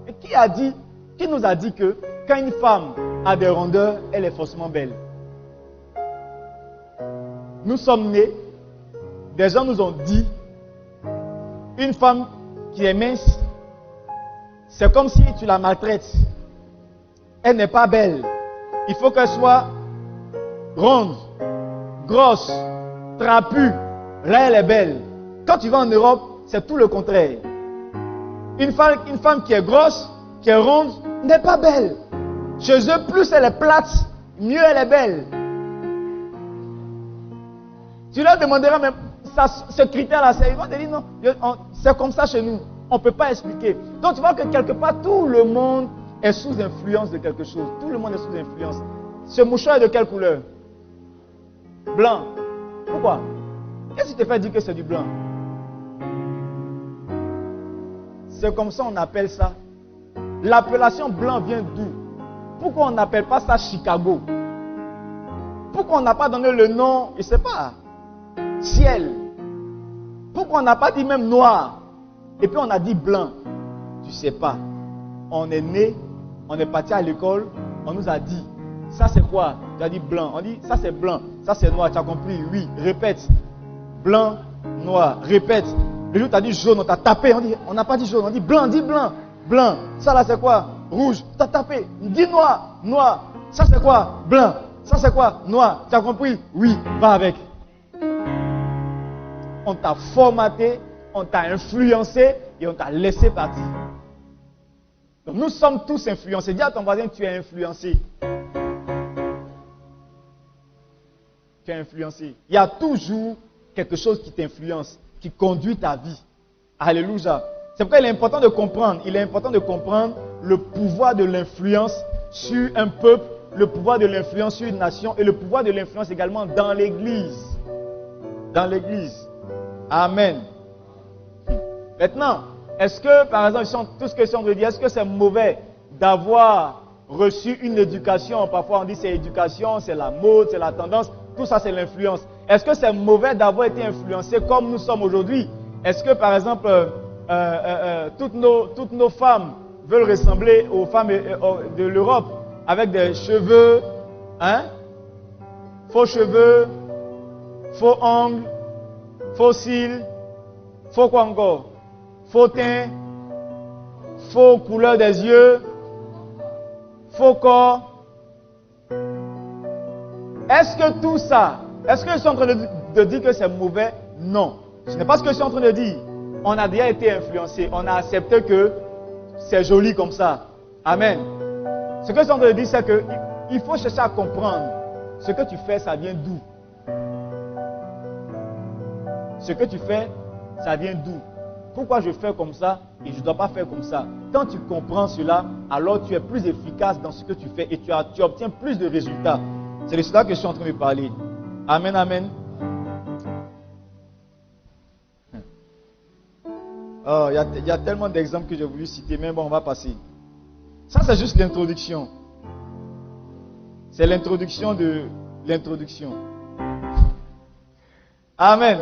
Et qui nous a dit que quand une femme a des rondeurs, elle est forcément belle? Nous sommes nés, des gens nous ont dit, une femme qui est mince, c'est comme si tu la maltraites. Elle n'est pas belle. Il faut qu'elle soit ronde, grosse, trapue. Là, elle est belle. Quand tu vas en Europe, c'est tout le contraire. Une femme qui est grosse, qui est ronde, n'est pas belle. Chez eux, plus elle est plate, mieux elle est belle. Tu leur demanderas, mais ce critère-là, ils vont te dire non, c'est comme ça chez nous. On ne peut pas expliquer. Donc tu vois que quelque part, tout le monde est sous influence de quelque chose. Tout le monde est sous influence. Ce mouchoir est de quelle couleur? Blanc. Pourquoi? Qu'est-ce qui te fait dire que c'est du blanc? C'est comme ça on appelle ça. L'appellation blanc vient d'où? Pourquoi on n'appelle pas ça Chicago? Pourquoi on n'a pas donné le nom, je ne sais pas, ciel? Pourquoi on n'a pas dit même noir? Et puis on a dit blanc. Tu ne sais pas. On est né, on est parti à l'école, on nous a dit, ça c'est quoi? Tu as dit blanc. On dit, ça c'est blanc, ça c'est noir. Tu as compris? Oui, répète. Blanc, noir, répète. Le jour tu as dit jaune, on t'a tapé. On n'a pas dit jaune, on dit blanc, dis blanc. Blanc, ça là c'est quoi? Rouge, tu as tapé. Dis noir, noir. Ça c'est quoi? Blanc. Ça c'est quoi? Noir. Tu as compris? Oui, va avec. On t'a formaté, on t'a influencé et on t'a laissé partir. Donc nous sommes tous influencés. Dis à ton voisin, tu es influencé. Tu es influencé. Il y a toujours quelque chose qui t'influence, qui conduit ta vie. Alléluia. C'est pourquoi il est important de comprendre. Il est important de comprendre le pouvoir de l'influence sur un peuple, le pouvoir de l'influence sur une nation et le pouvoir de l'influence également dans l'église. Dans l'église. Amen. Maintenant, est-ce que, par exemple, tout ce que je suis en train de dire, est-ce que c'est mauvais d'avoir reçu une éducation? Parfois on dit c'est éducation, c'est la mode, c'est la tendance, tout ça c'est l'influence. Est-ce que c'est mauvais d'avoir été influencé comme nous sommes aujourd'hui? Est-ce que, par exemple, toutes nos femmes veulent ressembler aux femmes de l'Europe avec des cheveux, hein? Faux cheveux, faux ongles, faux cils, faux quoi encore? Faux teint, faux couleur des yeux, faux corps. Est-ce que tout ça, est-ce que je suis en train de dire que c'est mauvais? Non. Ce n'est pas ce que je suis en train de dire. On a déjà été influencé, on a accepté que c'est joli comme ça. Amen. Ce que je suis en train de dire, c'est qu'il faut chercher à comprendre ce que tu fais, ça vient d'où? Ce que tu fais, ça vient d'où? Pourquoi je fais comme ça et je ne dois pas faire comme ça? Quand tu comprends cela, alors tu es plus efficace dans ce que tu fais et tu obtiens plus de résultats. C'est de cela que je suis en train de parler. Amen, amen. Oh, il y a tellement d'exemples que j'ai voulu citer, mais bon, on va passer. Ça, c'est juste l'introduction. C'est l'introduction de l'introduction. Amen.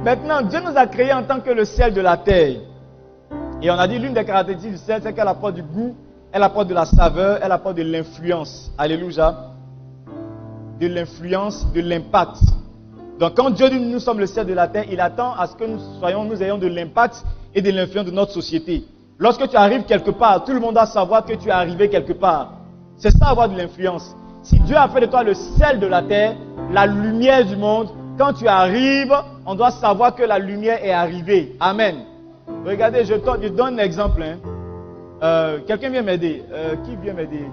Maintenant, Dieu nous a créés en tant que le sel de la terre. Et on a dit l'une des caractéristiques du sel, c'est qu'elle apporte du goût, elle apporte de la saveur, elle apporte de l'influence. Alléluia. De l'influence, de l'impact. Donc quand Dieu dit nous sommes le sel de la terre, il attend à ce que nous ayons de l'impact et de l'influence de notre société. Lorsque tu arrives quelque part, tout le monde doit savoir que tu es arrivé quelque part. C'est ça avoir de l'influence. Si Dieu a fait de toi le sel de la terre, la lumière du monde, quand tu arrives, on doit savoir que la lumière est arrivée. Amen. Regardez, je donne un exemple. Quelqu'un vient m'aider. Qui vient m'aider?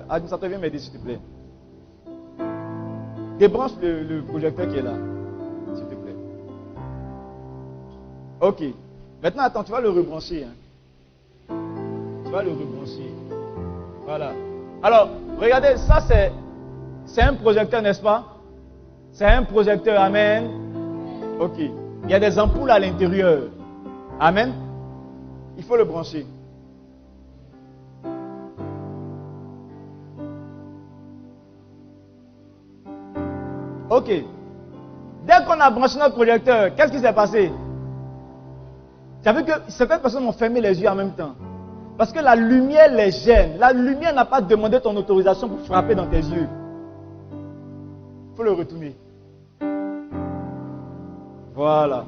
Administrateur, viens m'aider s'il te plaît. Débranche le projecteur qui est là, s'il te plaît. Ok. Maintenant, attends, tu vas le rebrancher. Tu vas le rebrancher. Voilà. Alors, regardez, ça c'est un projecteur, n'est-ce pas? C'est un projecteur, amen. Ok. Il y a des ampoules à l'intérieur. Amen. Il faut le brancher. Ok. Dès qu'on a branché notre projecteur, qu'est-ce qui s'est passé? Tu as vu que certaines personnes ont fermé les yeux en même temps. Parce que la lumière les gêne. La lumière n'a pas demandé ton autorisation pour frapper dans tes yeux. Il faut le retourner. Voilà.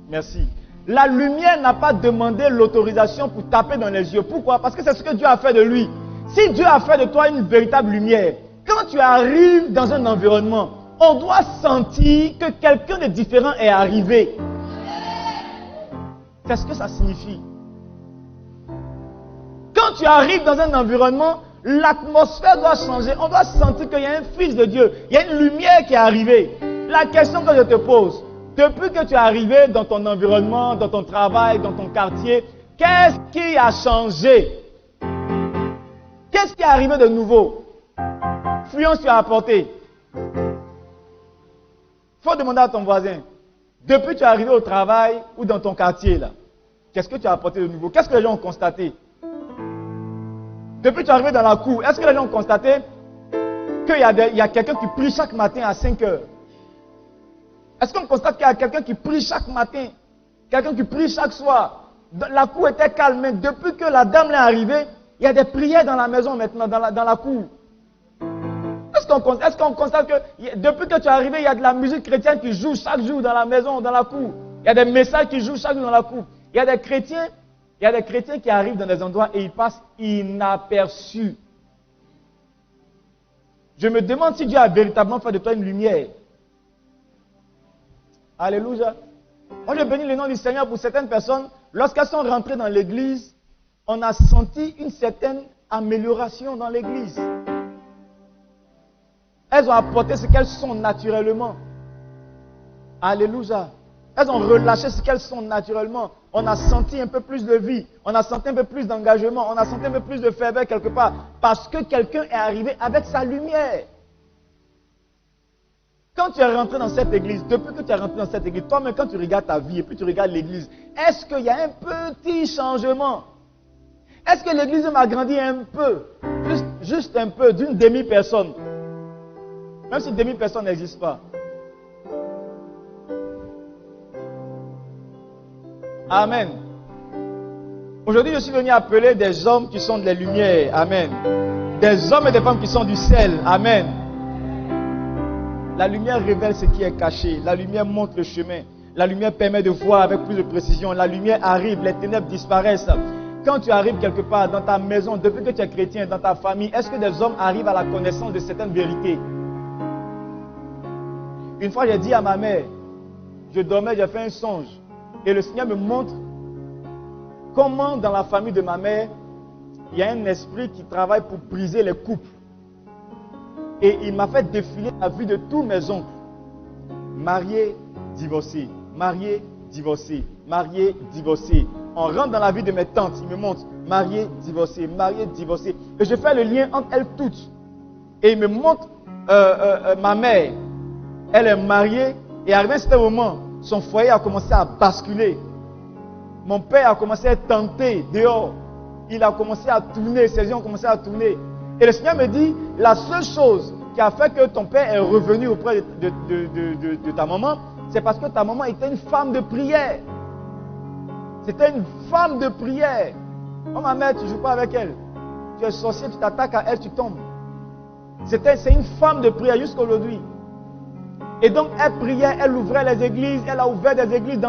Merci. La lumière n'a pas demandé l'autorisation pour taper dans les yeux. Pourquoi? Parce que c'est ce que Dieu a fait de lui. Si Dieu a fait de toi une véritable lumière, quand tu arrives dans un environnement, on doit sentir que quelqu'un de différent est arrivé. C'est ce que ça signifie. Quand tu arrives dans un environnement, l'atmosphère doit changer. On doit sentir qu'il y a un fils de Dieu. Il y a une lumière qui est arrivée. La question que je te pose, depuis que tu es arrivé dans ton environnement, dans ton travail, dans ton quartier, qu'est-ce qui a changé? Qu'est-ce qui est arrivé de nouveau? Influence tu as apporté. Il faut demander à ton voisin, depuis que tu es arrivé au travail ou dans ton quartier, là, qu'est-ce que tu as apporté de nouveau? Qu'est-ce que les gens ont constaté? Depuis que tu es arrivé dans la cour, est-ce que les gens ont constaté qu'il y a quelqu'un qui prie chaque matin à 5 heures? Est-ce qu'on constate qu'il y a quelqu'un qui prie chaque matin? Quelqu'un qui prie chaque soir? La cour était calme, mais depuis que la dame est arrivée, il y a des prières dans la maison maintenant, dans la cour. Est-ce qu'on constate que depuis que tu es arrivé, il y a de la musique chrétienne qui joue chaque jour dans la maison, dans la cour? Il y a des messages qui jouent chaque jour dans la cour. Il y a des chrétiens qui arrivent dans des endroits et ils passent inaperçus. Je me demande si Dieu a véritablement fait de toi une lumière. Alléluia. Moi, je bénis le nom du Seigneur pour certaines personnes. Lorsqu'elles sont rentrées dans l'église, on a senti une certaine amélioration dans l'église. Elles ont apporté ce qu'elles sont naturellement. Alléluia. Elles ont relâché ce qu'elles sont naturellement. On a senti un peu plus de vie. On a senti un peu plus d'engagement. On a senti un peu plus de ferveur quelque part. Parce que quelqu'un est arrivé avec sa lumière. Quand tu es rentré dans cette église, depuis que tu es rentré dans cette église, toi-même quand tu regardes ta vie et puis tu regardes l'église, est-ce qu'il y a un petit changement? Est-ce que l'église m'a grandi un peu? Juste un peu, d'une demi-personne. Même si demi-personne n'existe pas. Amen. Aujourd'hui, je suis venu appeler des hommes qui sont des lumières. Amen. Des hommes et des femmes qui sont du sel. Amen. La lumière révèle ce qui est caché. La lumière montre le chemin. La lumière permet de voir avec plus de précision. La lumière arrive, les ténèbres disparaissent. Quand tu arrives quelque part, dans ta maison, depuis que tu es chrétien, dans ta famille, est-ce que des hommes arrivent à la connaissance de certaines vérités? Une fois, j'ai dit à ma mère, je dormais, j'ai fait un songe. Et le Seigneur me montre comment dans la famille de ma mère, il y a un esprit qui travaille pour briser les couples. Et il m'a fait défiler la vie de tous mes oncles. Mariés, divorcés. Mariés, divorcés. Mariés, divorcés. On rentre dans la vie de mes tantes. Il me montre mariés, divorcés. Mariés, divorcés. Et je fais le lien entre elles toutes. Et il me montre ma mère. Elle est mariée. Et arrivé à un certain moment, son foyer a commencé à basculer. Mon père a commencé à être tenté dehors. Il a commencé à tourner. Ses yeux ont commencé à tourner. Et le Seigneur me dit, la seule chose qui a fait que ton père est revenu auprès de ta maman, c'est parce que ta maman était une femme de prière. C'était une femme de prière. Oh ma mère, tu ne joues pas avec elle. Tu es sorcier, tu t'attaques à elle, tu tombes. C'est une femme de prière jusqu'à aujourd'hui. Et donc elle priait, elle ouvrait les églises, elle a ouvert des églises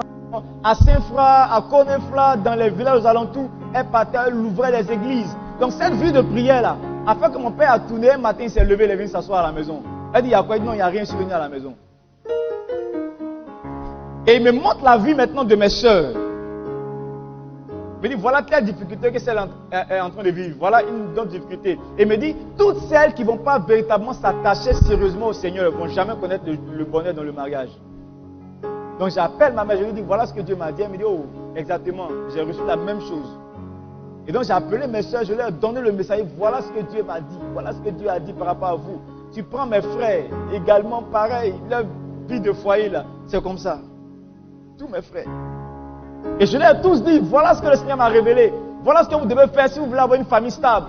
à Saint-Fra, à Conefla, dans les villages aux alentours. Elle partait, elle ouvrait les églises. Donc cette vie de prière là, a fait que mon père a tourné un matin, il s'est levé, il est venu s'asseoir à la maison. Elle dit, il y a quoi? Il dit, non, il n'y a rien, je suis venu à la maison. Et il me montre la vie maintenant de mes soeurs. Il me dit, voilà quelle difficulté que celle est en train de vivre. Voilà une autre difficulté. Et il me dit, toutes celles qui ne vont pas véritablement s'attacher sérieusement au Seigneur ne vont jamais connaître le bonheur dans le mariage. Donc j'appelle ma mère, je lui dis, voilà ce que Dieu m'a dit. Elle me dit, oh, exactement, j'ai reçu la même chose. Et donc j'ai appelé mes soeurs, je leur ai donné le message, voilà ce que Dieu m'a dit. Voilà ce que Dieu a dit par rapport à vous. Tu prends mes frères, également pareil, leur vie de foyer là, c'est comme ça. Tous mes frères. Et je leur ai tous dit, voilà ce que le Seigneur m'a révélé. Voilà ce que vous devez faire si vous voulez avoir une famille stable.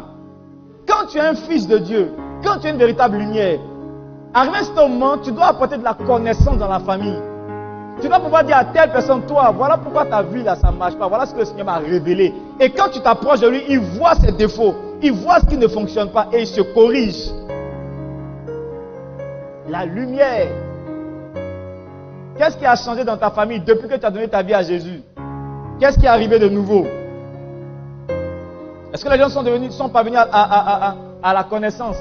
Quand tu es un fils de Dieu, quand tu es une véritable lumière, arrivé à ce moment, tu dois apporter de la connaissance dans la famille. Tu dois pouvoir dire à telle personne, toi, voilà pourquoi ta vie là, ça ne marche pas. Voilà ce que le Seigneur m'a révélé. Et quand tu t'approches de lui, il voit ses défauts. Il voit ce qui ne fonctionne pas et il se corrige. La lumière. Qu'est-ce qui a changé dans ta famille depuis que tu as donné ta vie à Jésus? Qu'est-ce qui est arrivé de nouveau? Est-ce que les gens sont parvenus à la connaissance?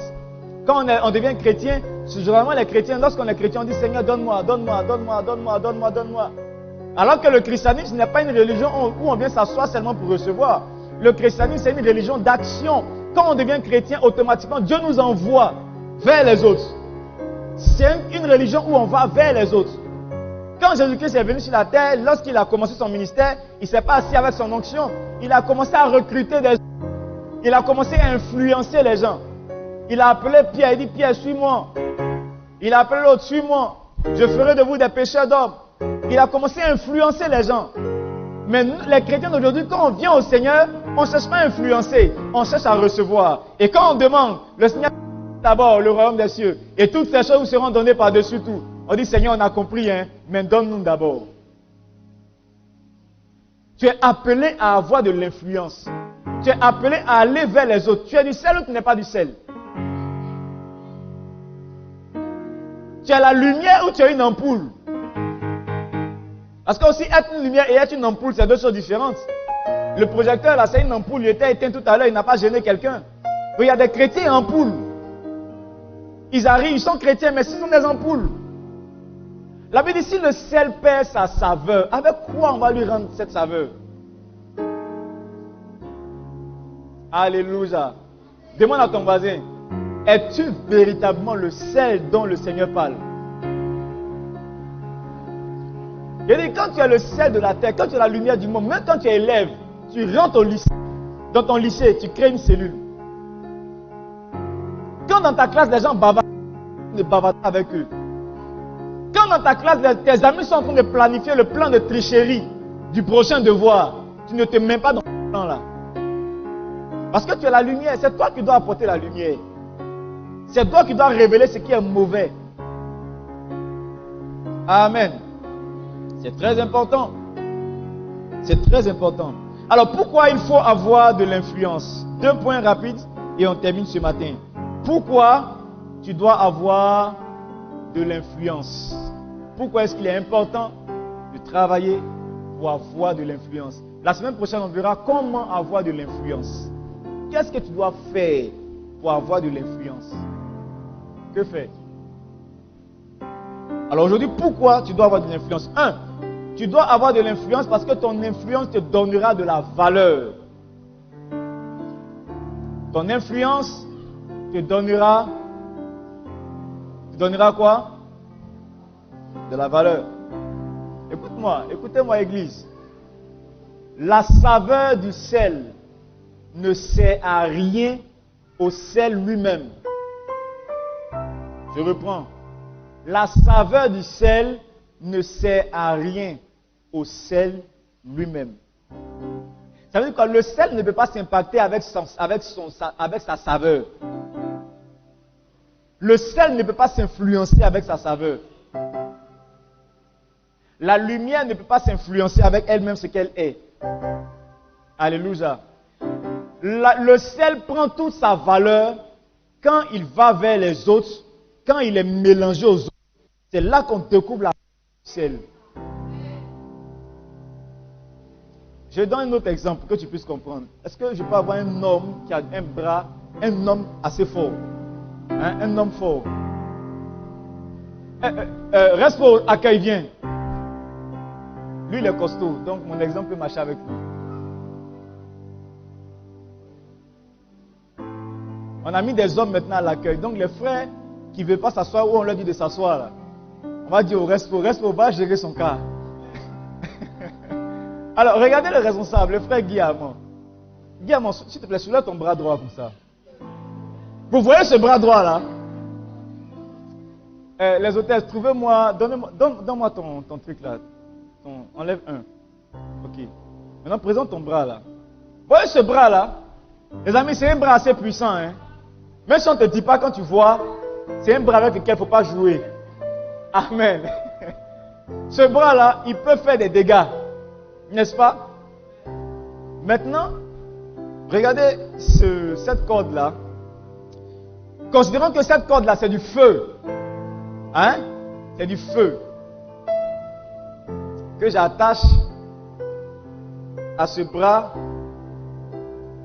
Quand on devient chrétien, généralement les chrétiens, lorsqu'on est chrétien, on dit Seigneur, donne-moi, donne-moi, donne-moi, donne-moi, donne-moi, donne-moi. Alors que le christianisme n'est pas une religion où on vient s'asseoir seulement pour recevoir. Le christianisme, c'est une religion d'action. Quand on devient chrétien, automatiquement, Dieu nous envoie vers les autres. C'est une religion où on va vers les autres. Quand Jésus-Christ est venu sur la terre, lorsqu'il a commencé son ministère, il ne s'est pas assis avec son onction. Il a commencé à recruter des gens. Il a commencé à influencer les gens. Il a appelé Pierre, il dit Pierre, suis-moi. Il a appelé l'autre, suis-moi. Je ferai de vous des pécheurs d'hommes. Il a commencé à influencer les gens. Mais nous, les chrétiens d'aujourd'hui, quand on vient au Seigneur, on ne cherche pas à influencer, on cherche à recevoir. Et quand on demande, le Seigneur d'abord le royaume des cieux. Et toutes ces choses vous seront données par-dessus tout. On dit, Seigneur, on a compris, hein, mais donne-nous d'abord. Tu es appelé à avoir de l'influence. Tu es appelé à aller vers les autres. Tu es du sel ou tu n'es pas du sel? Tu as la lumière ou tu as une ampoule? Parce que aussi être une lumière et être une ampoule, c'est deux choses différentes. Le projecteur là, c'est une ampoule, il était éteint tout à l'heure, il n'a pas gêné quelqu'un. Il y a des chrétiens ampoules. Ils arrivent, ils sont chrétiens, mais ce sont des ampoules. La Bible dit, si le sel perd sa saveur, avec quoi on va lui rendre cette saveur? Alléluia. Demande à ton voisin, es-tu véritablement le sel dont le Seigneur parle? Il dit, quand tu es le sel de la terre, quand tu es la lumière du monde, même quand tu es élève, tu rentres au lycée. Dans ton lycée, tu crées une cellule. Quand dans ta classe, les gens bavardent, tu ne bavardes pas avec eux. Quand dans ta classe, tes amis sont en train de planifier le plan de tricherie du prochain devoir, tu ne te mets pas dans ce plan-là. Parce que tu es la lumière, c'est toi qui dois apporter la lumière. C'est toi qui dois révéler ce qui est mauvais. Amen. C'est très important. C'est très important. Alors pourquoi il faut avoir de l'influence? 2 points rapides et on termine ce matin. Pourquoi tu dois avoir de l'influence? Pourquoi est-ce qu'il est important de travailler pour avoir de l'influence? La semaine prochaine, on verra comment avoir de l'influence. Qu'est-ce que tu dois faire pour avoir de l'influence? Que faire? Alors aujourd'hui, pourquoi tu dois avoir de l'influence? 1. Tu dois avoir de l'influence parce que ton influence te donnera de la valeur. Ton influence te donnera quoi? De la valeur. Écoute-moi, écoutez-moi église. La saveur du sel ne sert à rien au sel lui-même. Je reprends. La saveur du sel ne sert à rien au sel lui-même. Ça veut dire que le sel ne peut pas s'impacter avec sa saveur. Le sel ne peut pas s'influencer avec sa saveur. La lumière ne peut pas s'influencer avec elle-même ce qu'elle est. Alléluia. Le sel prend toute sa valeur quand il va vers les autres, quand il est mélangé aux autres. C'est là qu'on découvre la valeur du sel. Je donne un autre exemple que tu puisses comprendre. Est-ce que je peux avoir un homme qui a un bras, un homme assez fort, hein, un homme fort. Reste pour accueil, viens. Lui, il est costaud, donc mon exemple peut marcher avec lui. On a mis des hommes maintenant à l'accueil. Donc les frères qui ne veulent pas s'asseoir, où on leur dit de s'asseoir, là, on va dire au resto va gérer son cas. Alors, regardez le responsable, le frère Guillaume. Guillaume, s'il te plaît, soulève ton bras droit comme ça. Vous voyez ce bras droit là? Les hôtesses, trouvez-moi, donne-moi ton truc là. Enlève un. Ok. Maintenant, présente ton bras là. Vous voyez ce bras là? Les amis, c'est un bras assez puissant. Hein? Même si on ne te dit pas quand tu vois, c'est un bras avec lequel il ne faut pas jouer. Amen. Ce bras là, il peut faire des dégâts. N'est-ce pas? Maintenant, regardez cette corde là. Considérons que cette corde là, c'est du feu. Hein? C'est du feu. Que j'attache à ce bras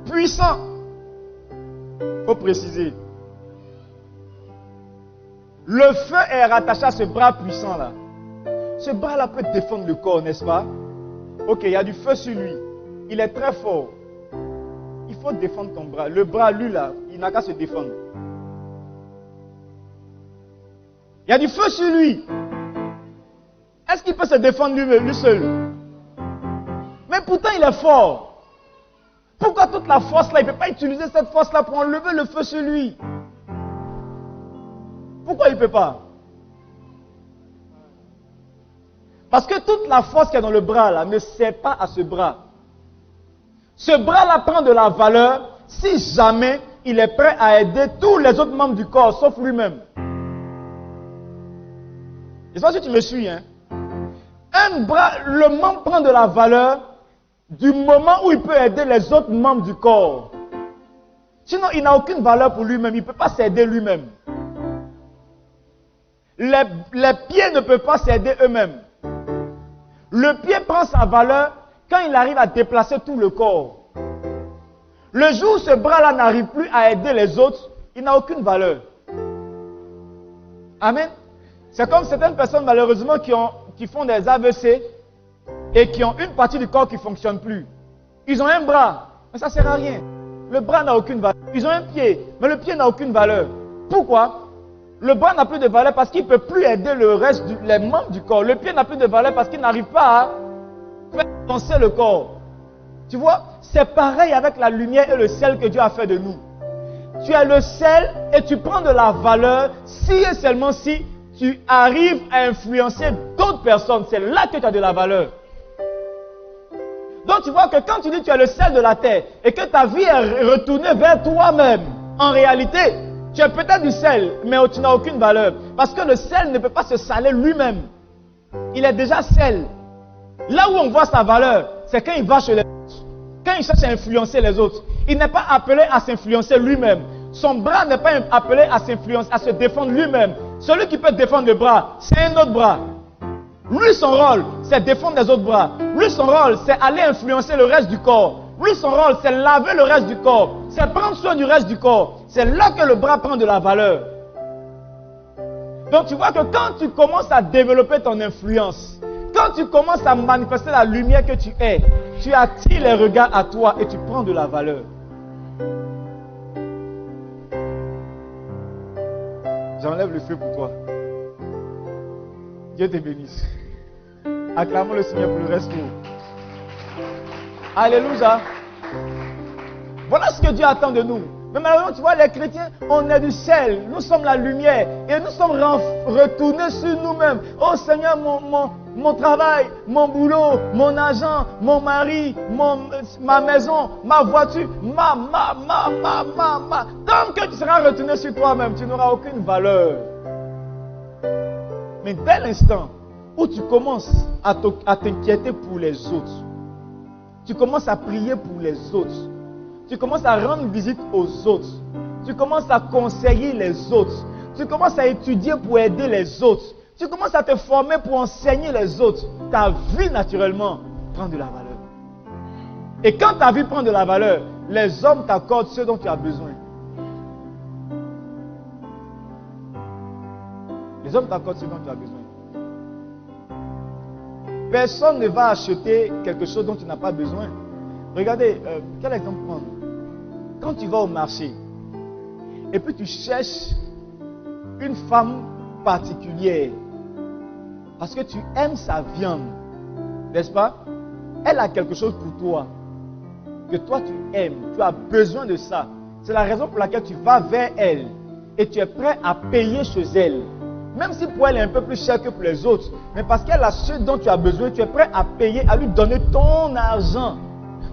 puissant. Il faut préciser. Le feu est rattaché à ce bras puissant là. Ce bras là peut défendre le corps, n'est-ce pas? Ok, il y a du feu sur lui. Il est très fort. Il faut défendre ton bras. Le bras, lui là, il n'a qu'à se défendre. Il y a du feu sur lui. Est-ce qu'il peut se défendre lui seul? Mais pourtant il est fort. Pourquoi toute la force là? Il ne peut pas utiliser cette force là pour enlever le feu sur lui. Pourquoi il ne peut pas? Parce que toute la force qui est dans le bras là ne sert pas à ce bras. Ce bras là prend de la valeur si jamais il est prêt à aider tous les autres membres du corps sauf lui-même. Je ne sais pas si tu me suis, hein? Un bras, le membre prend de la valeur du moment où il peut aider les autres membres du corps. Sinon, il n'a aucune valeur pour lui-même. Il ne peut pas s'aider lui-même. Les pieds ne peuvent pas s'aider eux-mêmes. Le pied prend sa valeur quand il arrive à déplacer tout le corps. Le jour où ce bras-là n'arrive plus à aider les autres, il n'a aucune valeur. Amen. C'est comme certaines personnes malheureusement qui font des AVC et qui ont une partie du corps qui ne fonctionne plus. Ils ont un bras, mais ça ne sert à rien. Le bras n'a aucune valeur. Ils ont un pied, mais le pied n'a aucune valeur. Pourquoi? Le bras n'a plus de valeur parce qu'il ne peut plus aider le reste les membres du corps. Le pied n'a plus de valeur parce qu'il n'arrive pas à faire avancer le corps. Tu vois, c'est pareil avec la lumière et le sel que Dieu a fait de nous. Tu as le sel et tu prends de la valeur si et seulement si tu arrives à influencer d'autres personnes. C'est là que tu as de la valeur. Donc tu vois que quand tu dis que tu es le sel de la terre et que ta vie est retournée vers toi-même, en réalité, tu es peut-être du sel, mais tu n'as aucune valeur. Parce que le sel ne peut pas se saler lui-même. Il est déjà sel. Là où on voit sa valeur, c'est quand il va chez les autres. Quand il cherche à influencer les autres. Il n'est pas appelé à s'influencer lui-même. Son bras n'est pas appelé à s'influencer, à se défendre lui-même. Celui qui peut défendre le bras, c'est un autre bras. Lui, son rôle, c'est défendre les autres bras. Lui, son rôle, c'est aller influencer le reste du corps. Lui, son rôle, c'est laver le reste du corps. C'est prendre soin du reste du corps. C'est là que le bras prend de la valeur. Donc, tu vois que quand tu commences à développer ton influence, quand tu commences à manifester la lumière que tu es, tu attires les regards à toi et tu prends de la valeur. J'enlève le feu pour toi. Dieu te bénisse. Acclamons le Seigneur pour le reste. Alléluia. Voilà ce que Dieu attend de nous. Mais malheureusement, tu vois, les chrétiens, on est du sel. Nous sommes la lumière. Et nous sommes retournés sur nous-mêmes. Oh Seigneur, mon travail, mon boulot, mon argent, mon mari, ma maison, ma voiture, Tant que tu seras retourné sur toi-même, tu n'auras aucune valeur. Mais dès l'instant où tu commences à t'inquiéter pour les autres, tu commences à prier pour les autres, tu commences à rendre visite aux autres, tu commences à conseiller les autres, tu commences à étudier pour aider les autres, tu commences à te former pour enseigner les autres, ta vie naturellement prend de la valeur. Et quand ta vie prend de la valeur, les hommes t'accordent ce dont tu as besoin. Les hommes t'accordent ce dont tu as besoin. Personne ne va acheter quelque chose dont tu n'as pas besoin. Regardez, quel exemple prendre? Quand tu vas au marché et puis tu cherches une femme particulière parce que tu aimes sa viande, n'est-ce pas? Elle a quelque chose pour toi que toi tu aimes, tu as besoin de ça. C'est la raison pour laquelle tu vas vers elle et tu es prêt à payer chez elle. Même si pour elle est un peu plus cher que pour les autres, mais parce qu'elle a ce dont tu as besoin, tu es prêt à payer, à lui donner ton argent.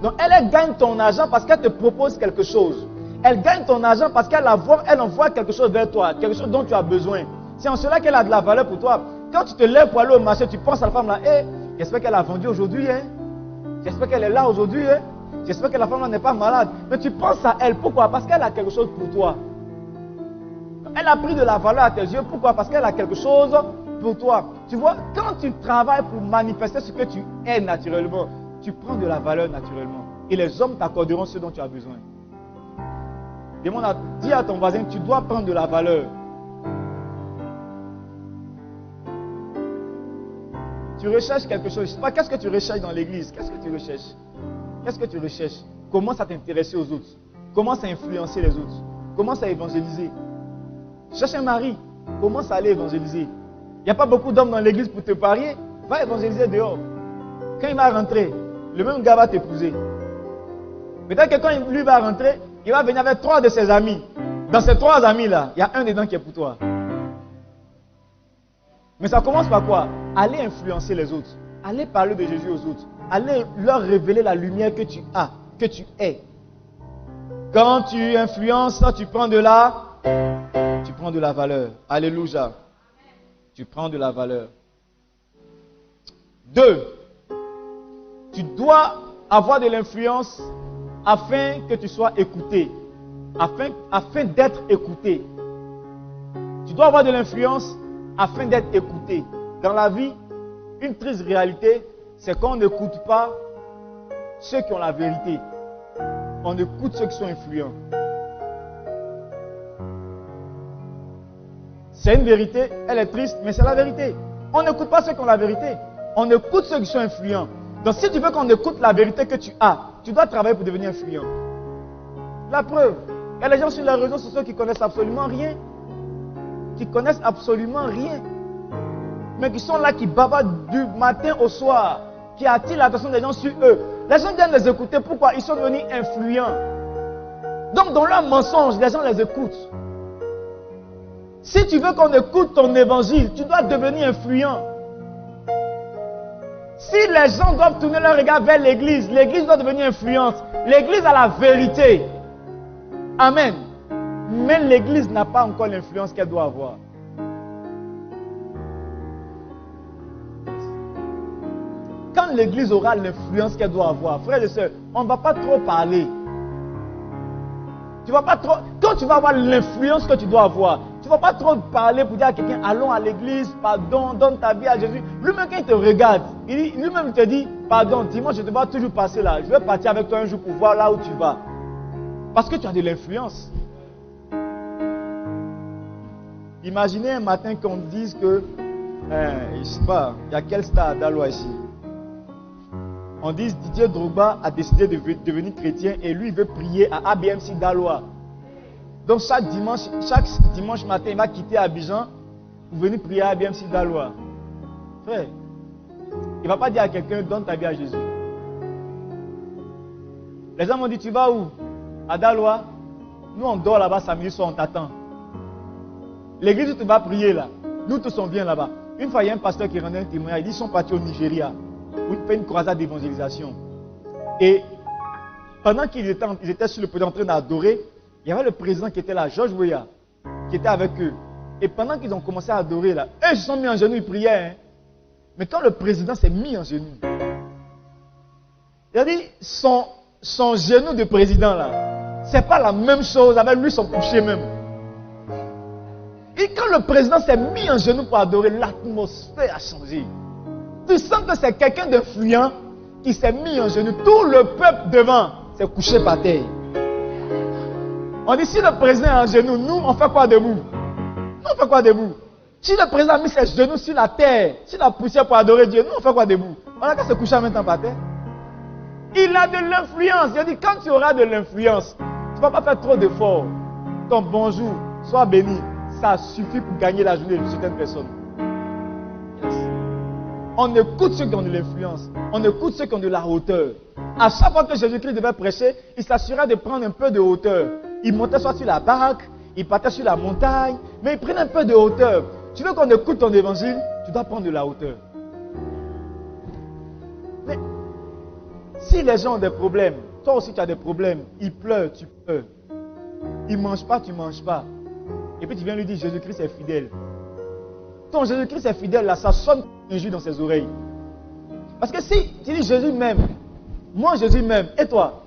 Donc elle gagne ton argent parce qu'elle te propose quelque chose. Elle gagne ton argent parce qu'elle envoie quelque chose vers toi, quelque chose dont tu as besoin. C'est en cela qu'elle a de la valeur pour toi. Quand tu te lèves pour aller au marché, tu penses à la femme là, j'espère qu'elle a vendu aujourd'hui, j'espère qu'elle est là aujourd'hui, j'espère que la femme là n'est pas malade. Mais tu penses à elle, pourquoi? Parce qu'elle a quelque chose pour toi. Elle a pris de la valeur à tes yeux. Pourquoi? Parce qu'elle a quelque chose pour toi. Tu vois, quand tu travailles pour manifester ce que tu es naturellement, tu prends de la valeur naturellement. Et les hommes t'accorderont ce dont tu as besoin. Dis à ton voisin, tu dois prendre de la valeur. Tu recherches quelque chose. Je ne sais pas, qu'est-ce que tu recherches dans l'église? Qu'est-ce que tu recherches? Qu'est-ce que tu recherches? Commence à t'intéresser aux autres. Commence à influencer les autres. Commence à évangéliser. Cherche un mari, commence à aller évangéliser. Il n'y a pas beaucoup d'hommes dans l'église pour te parier. Va évangéliser dehors. Quand il va rentrer, le même gars va t'épouser. Peut-être que quand lui va rentrer, il va venir avec 3 de ses amis. Dans ces 3 amis-là, il y a un dedans qui est pour toi. Mais ça commence par quoi? Aller influencer les autres. Aller parler de Jésus aux autres. Aller leur révéler la lumière que tu as, que tu es. Quand tu influences, tu prends de la valeur. Alléluia. Tu prends de la valeur. 2. Tu dois avoir de l'influence afin que tu sois écouté. Afin d'être écouté. Tu dois avoir de l'influence afin d'être écouté. Dans la vie, une triste réalité, c'est qu'on n'écoute pas ceux qui ont la vérité. On écoute ceux qui sont influents. C'est une vérité, elle est triste, mais c'est la vérité. On n'écoute pas ceux qui ont la vérité. On écoute ceux qui sont influents. Donc si tu veux qu'on écoute la vérité que tu as, tu dois travailler pour devenir influent. La preuve, il y a des gens sur les réseaux sociaux qui connaissent absolument rien. Qui connaissent absolument rien. Mais qui sont là, qui babadent du matin au soir. Qui attirent l'attention des gens sur eux. Les gens viennent les écouter. Pourquoi? Ils sont devenus influents. Donc dans leurs mensonges, les gens les écoutent. Si tu veux qu'on écoute ton évangile, tu dois devenir influent. Si les gens doivent tourner leur regard vers l'église, l'église doit devenir influente. L'église a la vérité. Amen. Mais l'église n'a pas encore l'influence qu'elle doit avoir. Quand l'église aura l'influence qu'elle doit avoir, frères et sœurs, on ne va pas trop parler. Tu vas pas trop, quand tu vas avoir l'influence que tu dois avoir, tu ne vas pas trop parler pour dire à quelqu'un, allons à l'église, pardon, donne ta vie à Jésus. Lui-même, quand il te regarde, lui-même te dit, pardon, dis-moi, je te vois toujours passer là. Je vais partir avec toi un jour pour voir là où tu vas. Parce que tu as de l'influence. Imaginez un matin qu'on dise que, je ne sais pas, il y a quel star à Daloa ici? On dit Didier Drogba a décidé de devenir chrétien et lui il veut prier à ABMC Daloa. Donc chaque dimanche matin, il va quitter Abidjan pour venir prier à ABMC Daloa. Frère, il ne va pas dire à quelqu'un, donne ta vie à Jésus. Les gens m'ont dit, tu vas où? À Daloa. Nous on dort là-bas samedi soir, on t'attend. L'église où tu vas prier là, nous tous on vient là-bas. Une fois, il y a un pasteur qui rendait un témoignage. Il dit qu'ils sont partis au Nigeria pour faire une croisade d'évangélisation. Et pendant qu'ils étaient sur le podium en train d'adorer, il y avait le président qui était là, George Weah, qui était avec eux. Et pendant qu'ils ont commencé à adorer, là, eux, ils se sont mis en genoux, ils priaient. Hein. Mais quand le président s'est mis en genoux, il a dit, son genou de président, là, c'est pas la même chose avec lui, son coucher même. Et quand le président s'est mis en genoux pour adorer, l'atmosphère a changé. Tu sens que c'est quelqu'un d'influent qui s'est mis en genoux. Tout le peuple devant s'est couché par terre. On dit, si le président est en genoux, nous, on fait quoi debout? Nous, on fait quoi debout? Si le président a mis ses genoux sur la terre, sur la poussière pour adorer Dieu, nous, on fait quoi debout? On a qu'à se coucher en même temps par terre. Il a de l'influence. Il a dit, quand tu auras de l'influence, tu ne vas pas faire trop d'efforts. Ton bonjour, sois béni. Ça suffit pour gagner la journée de certaines personnes. Yes. On écoute ceux qui ont de l'influence. On écoute ceux qui ont de la hauteur. À chaque fois que Jésus-Christ devait prêcher, il s'assurait de prendre un peu de hauteur. Il montait soit sur la barque, il partait sur la montagne, mais il prenait un peu de hauteur. Tu veux qu'on écoute ton évangile, tu dois prendre de la hauteur. Mais si les gens ont des problèmes, toi aussi tu as des problèmes, ils pleurent, tu pleures. Ils ne mangent pas, tu ne manges pas. Et puis tu viens lui dire Jésus-Christ est fidèle. Ton Jésus-Christ est fidèle, là, ça sonne comme un jus dans ses oreilles. Parce que si tu dis Jésus m'aime, moi Jésus m'aime, et toi?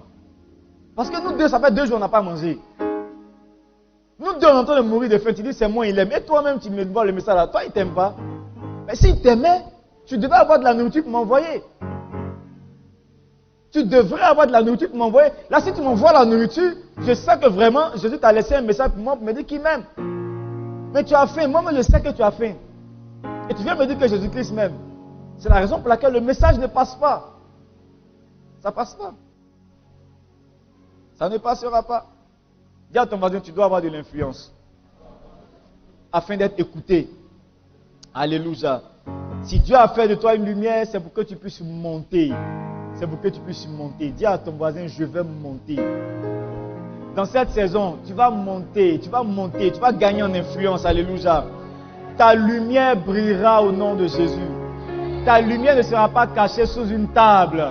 Parce que nous deux, ça fait 2 jours on n'a pas mangé. Nous deux, on est en train de mourir de faim. Tu dis c'est moi, il aime. Et toi-même, tu me vois le message là. Toi, il ne t'aime pas. Mais s'il t'aimait, tu devais avoir de la nourriture pour m'envoyer. Tu devrais avoir de la nourriture pour m'envoyer. Là, si tu m'envoies la nourriture, je sais que vraiment, Jésus t'a laissé un message pour moi pour me dire qu'il m'aime. Mais tu as faim. Moi, je sais que tu as faim. Et tu viens me dire que Jésus-Christ m'aime. C'est la raison pour laquelle le message ne passe pas. Ça ne passe pas. Ça ne passera pas. Dis à ton voisin, tu dois avoir de l'influence. Afin d'être écouté. Alléluia. Si Dieu a fait de toi une lumière, c'est pour que tu puisses monter. C'est pour que tu puisses monter. Dis à ton voisin, je vais monter. Dans cette saison, tu vas monter, tu vas gagner en influence. Alléluia. Ta lumière brillera au nom de Jésus. Ta lumière ne sera pas cachée sous une table.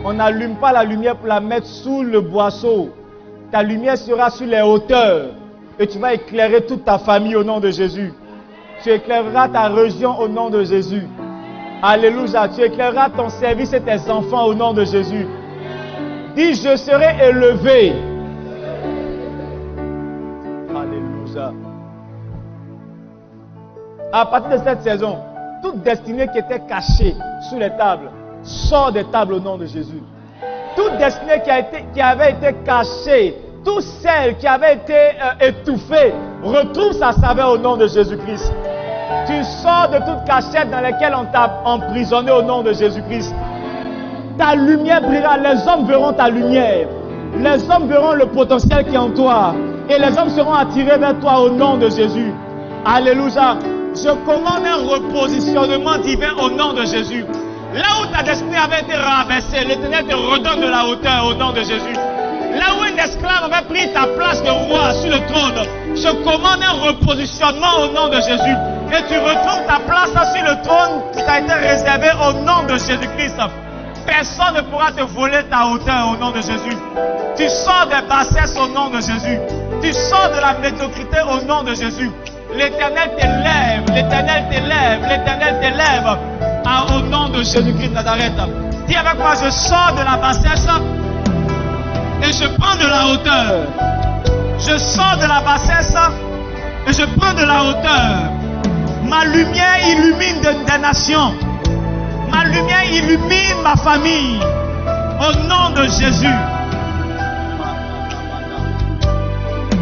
On n'allume pas la lumière pour la mettre sous le boisseau. Ta lumière sera sur les hauteurs. Et tu vas éclairer toute ta famille au nom de Jésus. Tu éclaireras ta région au nom de Jésus. Alléluia. Tu éclaireras ton service et tes enfants au nom de Jésus. Dis, je serai élevé. Alléluia. À partir de cette saison, toute destinée qui était cachée sous les tables, sort des tables au nom de Jésus. Toute destinée qui avait été cachée, toute celle qui avait été étouffée, retrouve sa saveur au nom de Jésus-Christ. Tu sors de toute cachette dans laquelle on t'a emprisonné au nom de Jésus-Christ. Ta lumière brillera, les hommes verront ta lumière. Les hommes verront le potentiel qui est en toi. Et les hommes seront attirés vers toi au nom de Jésus. Alléluia. Je commande un repositionnement divin au nom de Jésus. Là où ta destinée avait été rabaissée, l'Éternel te redonne de la hauteur au nom de Jésus. Là où un esclave avait pris ta place de roi sur le trône, je commande un repositionnement au nom de Jésus. Et tu retrouves ta place sur le trône qui t'a été réservé au nom de Jésus-Christ. Personne ne pourra te voler ta hauteur au nom de Jésus. Tu sors des bassesses au nom de Jésus. Tu sors de la médiocrité au nom de Jésus. L'Éternel t'élève, l'Éternel t'élève, l'Éternel t'élève. Au nom de Jésus-Christ de Nazareth. Dis avec moi, je sors de la bassesse et je prends de la hauteur. Je sors de la bassesse et je prends de la hauteur. Ma lumière illumine des nations. Ma lumière illumine ma famille. Au nom de Jésus.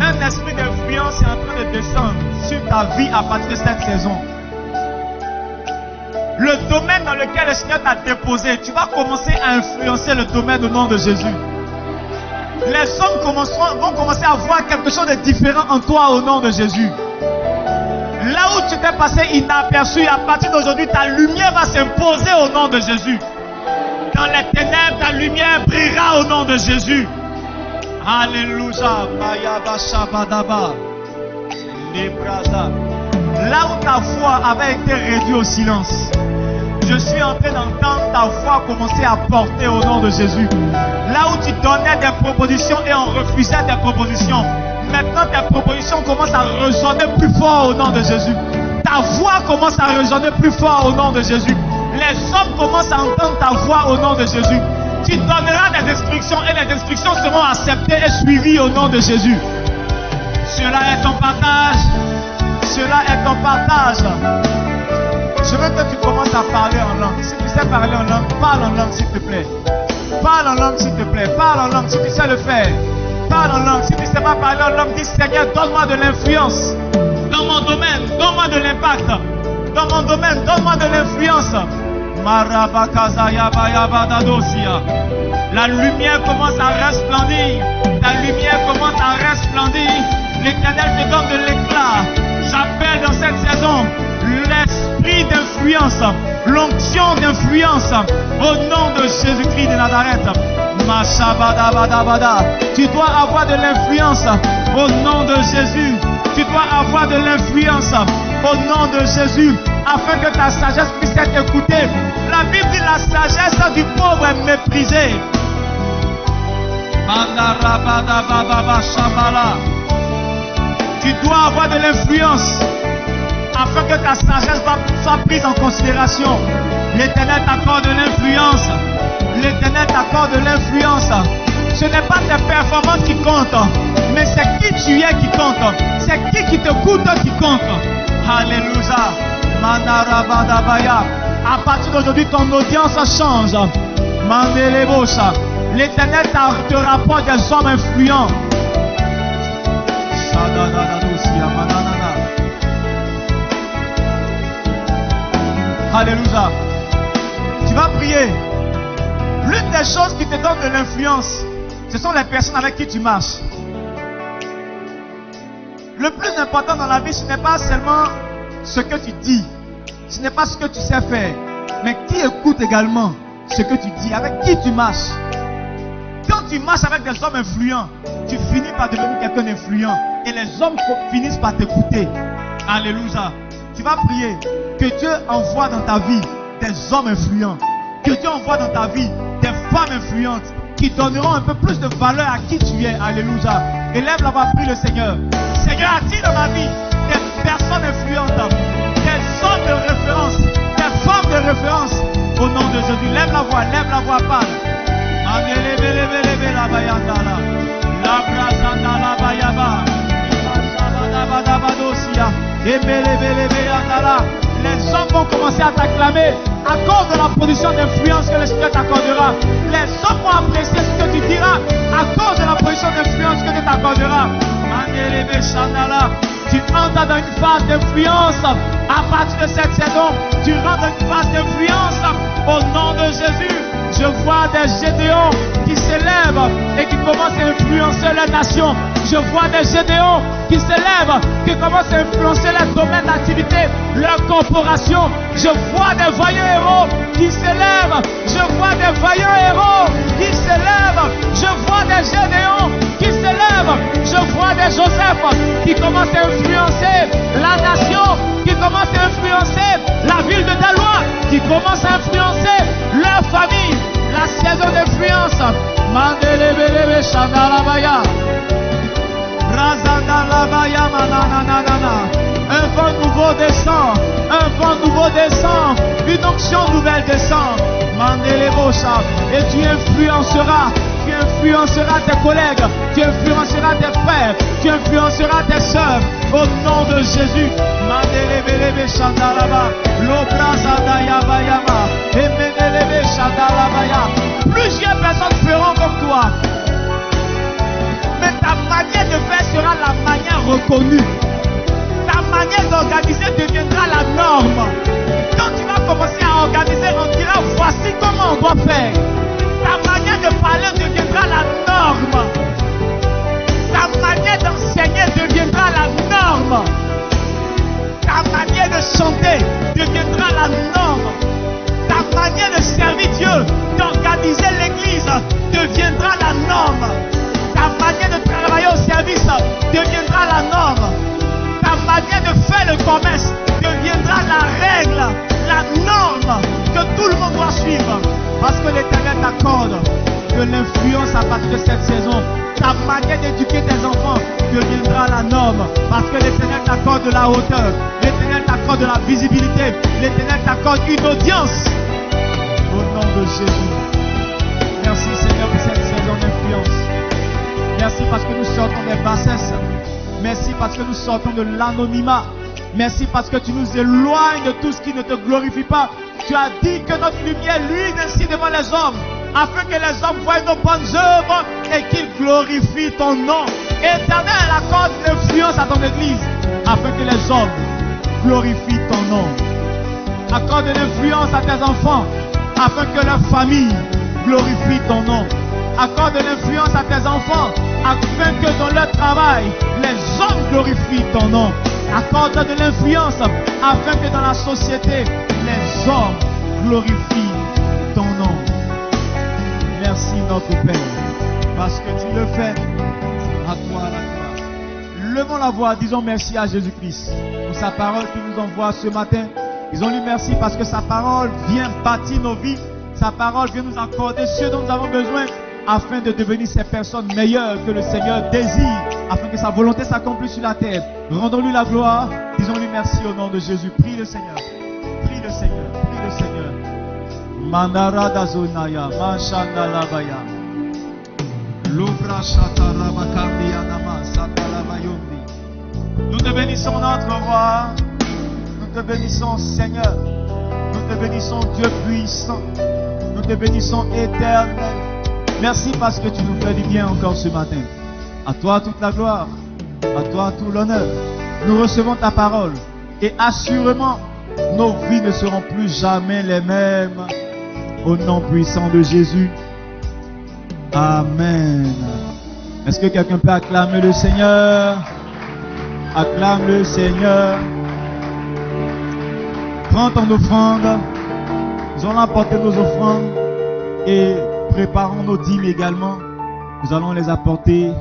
Un esprit d'influence est en train de descendre sur ta vie à partir de cette saison. Le domaine dans lequel le Seigneur t'a déposé, tu vas commencer à influencer le domaine au nom de Jésus. Les hommes vont commencer à voir quelque chose de différent en toi au nom de Jésus. Là où tu t'es passé inaperçu, à partir d'aujourd'hui, ta lumière va s'imposer au nom de Jésus. Dans les ténèbres, ta lumière brillera au nom de Jésus. Alléluia. Là où ta voix avait été réduite au silence, je suis en train d'entendre ta voix commencer à porter au nom de Jésus. Là où tu donnais des propositions et on refusait des propositions, maintenant tes propositions commencent à résonner plus fort au nom de Jésus. Ta voix commence à résonner plus fort au nom de Jésus. Les hommes commencent à entendre ta voix au nom de Jésus. Tu donneras des instructions et les instructions seront acceptées et suivies au nom de Jésus. Cela est ton partage. Cela est ton partage. Je veux que tu commences à parler en langue. Si tu sais parler en langue, parle en langue s'il te plaît. Parle en langue s'il te plaît. Parle en langue si tu sais le faire. Parle en langue. Si tu ne sais pas parler en langue, dis Seigneur, donne-moi de l'influence. Dans mon domaine, donne-moi de l'impact. Dans mon domaine, donne-moi de l'influence. La lumière commence à resplendir. La lumière commence à resplendir. L'Éternel te donne de l'éclat. J'appelle dans cette saison l'esprit d'influence, l'onction d'influence au nom de Jésus-Christ de Nazareth. Tu dois avoir de l'influence au nom de Jésus. Tu dois avoir de l'influence au nom de Jésus afin que ta sagesse puisse être écoutée. La Bible dit la sagesse du pauvre est méprisée. Tu dois avoir de l'influence afin que ta sagesse soit prise en considération. L'Éternel t'accorde de l'influence. L'Éternel t'accorde de l'influence. Ce n'est pas tes performances qui comptent, mais c'est qui tu es qui compte. C'est qui te coûte qui compte. Alléluia. Manarabadabaya. À partir d'aujourd'hui, ton audience change. Mandelebosa. L'Éternel te rapporte des hommes influents. Alléluia. Tu vas prier. L'une des choses qui te donne de l'influence, ce sont les personnes avec qui tu marches. Le plus important dans la vie, ce n'est pas seulement ce que tu dis, ce n'est pas ce que tu sais faire, mais qui écoute également ce que tu dis, avec qui tu marches. Quand tu marches avec des hommes influents, tu finis par devenir quelqu'un d'influent et les hommes finissent par t'écouter. Alléluia. Tu vas prier que Dieu envoie dans ta vie des hommes influents, que Dieu envoie dans ta vie des femmes influentes qui donneront un peu plus de valeur à qui tu es. Alléluia. Élève la voix, prie le Seigneur. Seigneur, attire dans ma vie des personnes influentes, des hommes de référence, des femmes de référence. Au nom de Jésus, lève la voix, parle. Les hommes vont commencer à t'acclamer à cause de la position d'influence que le Seigneur t'accordera. Les hommes vont apprécier ce que tu diras à cause de la position d'influence que Dieu t'accordera. Tu entres dans une phase d'influence. À partir de cette saison, tu rentres dans une phase d'influence. Au nom de Jésus, je vois des Gédéons qui s'élèvent et qui commencent à influencer la nation. Je vois des Gédéons qui s'élèvent, qui commencent à influencer les domaines d'activité, leur corporation. Je vois des vaillants héros qui s'élèvent. Je vois des vaillants héros qui s'élèvent. Je vois des Gédéons qui s'élèvent. Je vois des Joseph qui commencent à influencer la nation, qui commencent à influencer la ville de Dalois, qui commencent à influencer leur famille. La saison d'influence. Mandelebelebe Shandalabaya. Razandalabaya manananana. Un vent nouveau descend. Un vent nouveau descend. Une onction nouvelle descend. Mandelebosa. Et tu influenceras. Tu influenceras tes collègues. Tu influenceras tes frères. Tu influenceras tes soeurs. Au nom de Jésus. Mandelebelebe Shandalaba. Lobrazadayabayama. Emenelebe Shandalabaya. Plusieurs personnes feront comme toi. Mais ta manière de faire sera la manière reconnue. Ta manière d'organiser deviendra la norme. Quand tu vas commencer à organiser, on dira voici comment on doit faire. Ta manière de parler deviendra la norme. Ta manière d'enseigner deviendra la norme. Ta manière de chanter deviendra la norme. Ta manière de servir Dieu, d'organiser l'église deviendra la norme. Ta manière de travailler au service deviendra la norme. le commerce deviendra la règle, la norme que tout le monde doit suivre. Parce que l'Éternel t'accorde de l'influence à partir de cette saison. Ta manière d'éduquer tes enfants deviendra la norme. Parce que l'Éternel t'accorde de la hauteur. L'Éternel t'accorde de la visibilité. L'Éternel t'accorde une audience. Au nom de Jésus. Merci Seigneur pour cette saison d'influence. Merci parce que nous sortons des bassesses. Merci parce que nous sortons de l'anonymat. Merci parce que tu nous éloignes de tout ce qui ne te glorifie pas. Tu as dit que notre lumière luise ainsi devant les hommes, afin que les hommes voient nos bonnes œuvres et qu'ils glorifient ton nom. Éternel, accorde l'influence à ton église, afin que les hommes glorifient ton nom. Accorde l'influence à tes enfants, afin que leur famille glorifie ton nom. Accorde l'influence à tes enfants, afin que dans leur travail, les hommes glorifient ton nom. Accorde de l'influence, afin que dans la société, les hommes glorifient ton nom. Merci notre Père, parce que tu le fais. À toi la gloire. Levons la voix, disons merci à Jésus-Christ pour sa parole qu'il nous envoie ce matin. Disons-lui merci parce que sa parole vient bâtir nos vies. Sa parole vient nous accorder ce dont nous avons besoin afin de devenir ces personnes meilleures que le Seigneur désire, afin que sa volonté s'accomplisse sur la terre. Rendons-lui la gloire. Disons-lui merci au nom de Jésus. Prie le Seigneur. Prie le Seigneur. Prie le Seigneur. Mandara dazonaya, mashanda labaya. Louvra shatarabakandi anama satalabayondi. Nous te bénissons notre roi. Nous te bénissons Seigneur. Nous te bénissons Dieu puissant. Nous te bénissons éternel. Merci parce que tu nous fais du bien encore ce matin. À toi toute la gloire. À toi tout l'honneur. Nous recevons ta parole. Et assurément, nos vies ne seront plus jamais les mêmes. Au nom puissant de Jésus. Amen. Est-ce que quelqu'un peut acclamer le Seigneur? Acclame le Seigneur. Prends ton offrande. Nous allons apporter nos offrandes. Et préparons nos dîmes également. Nous allons les apporter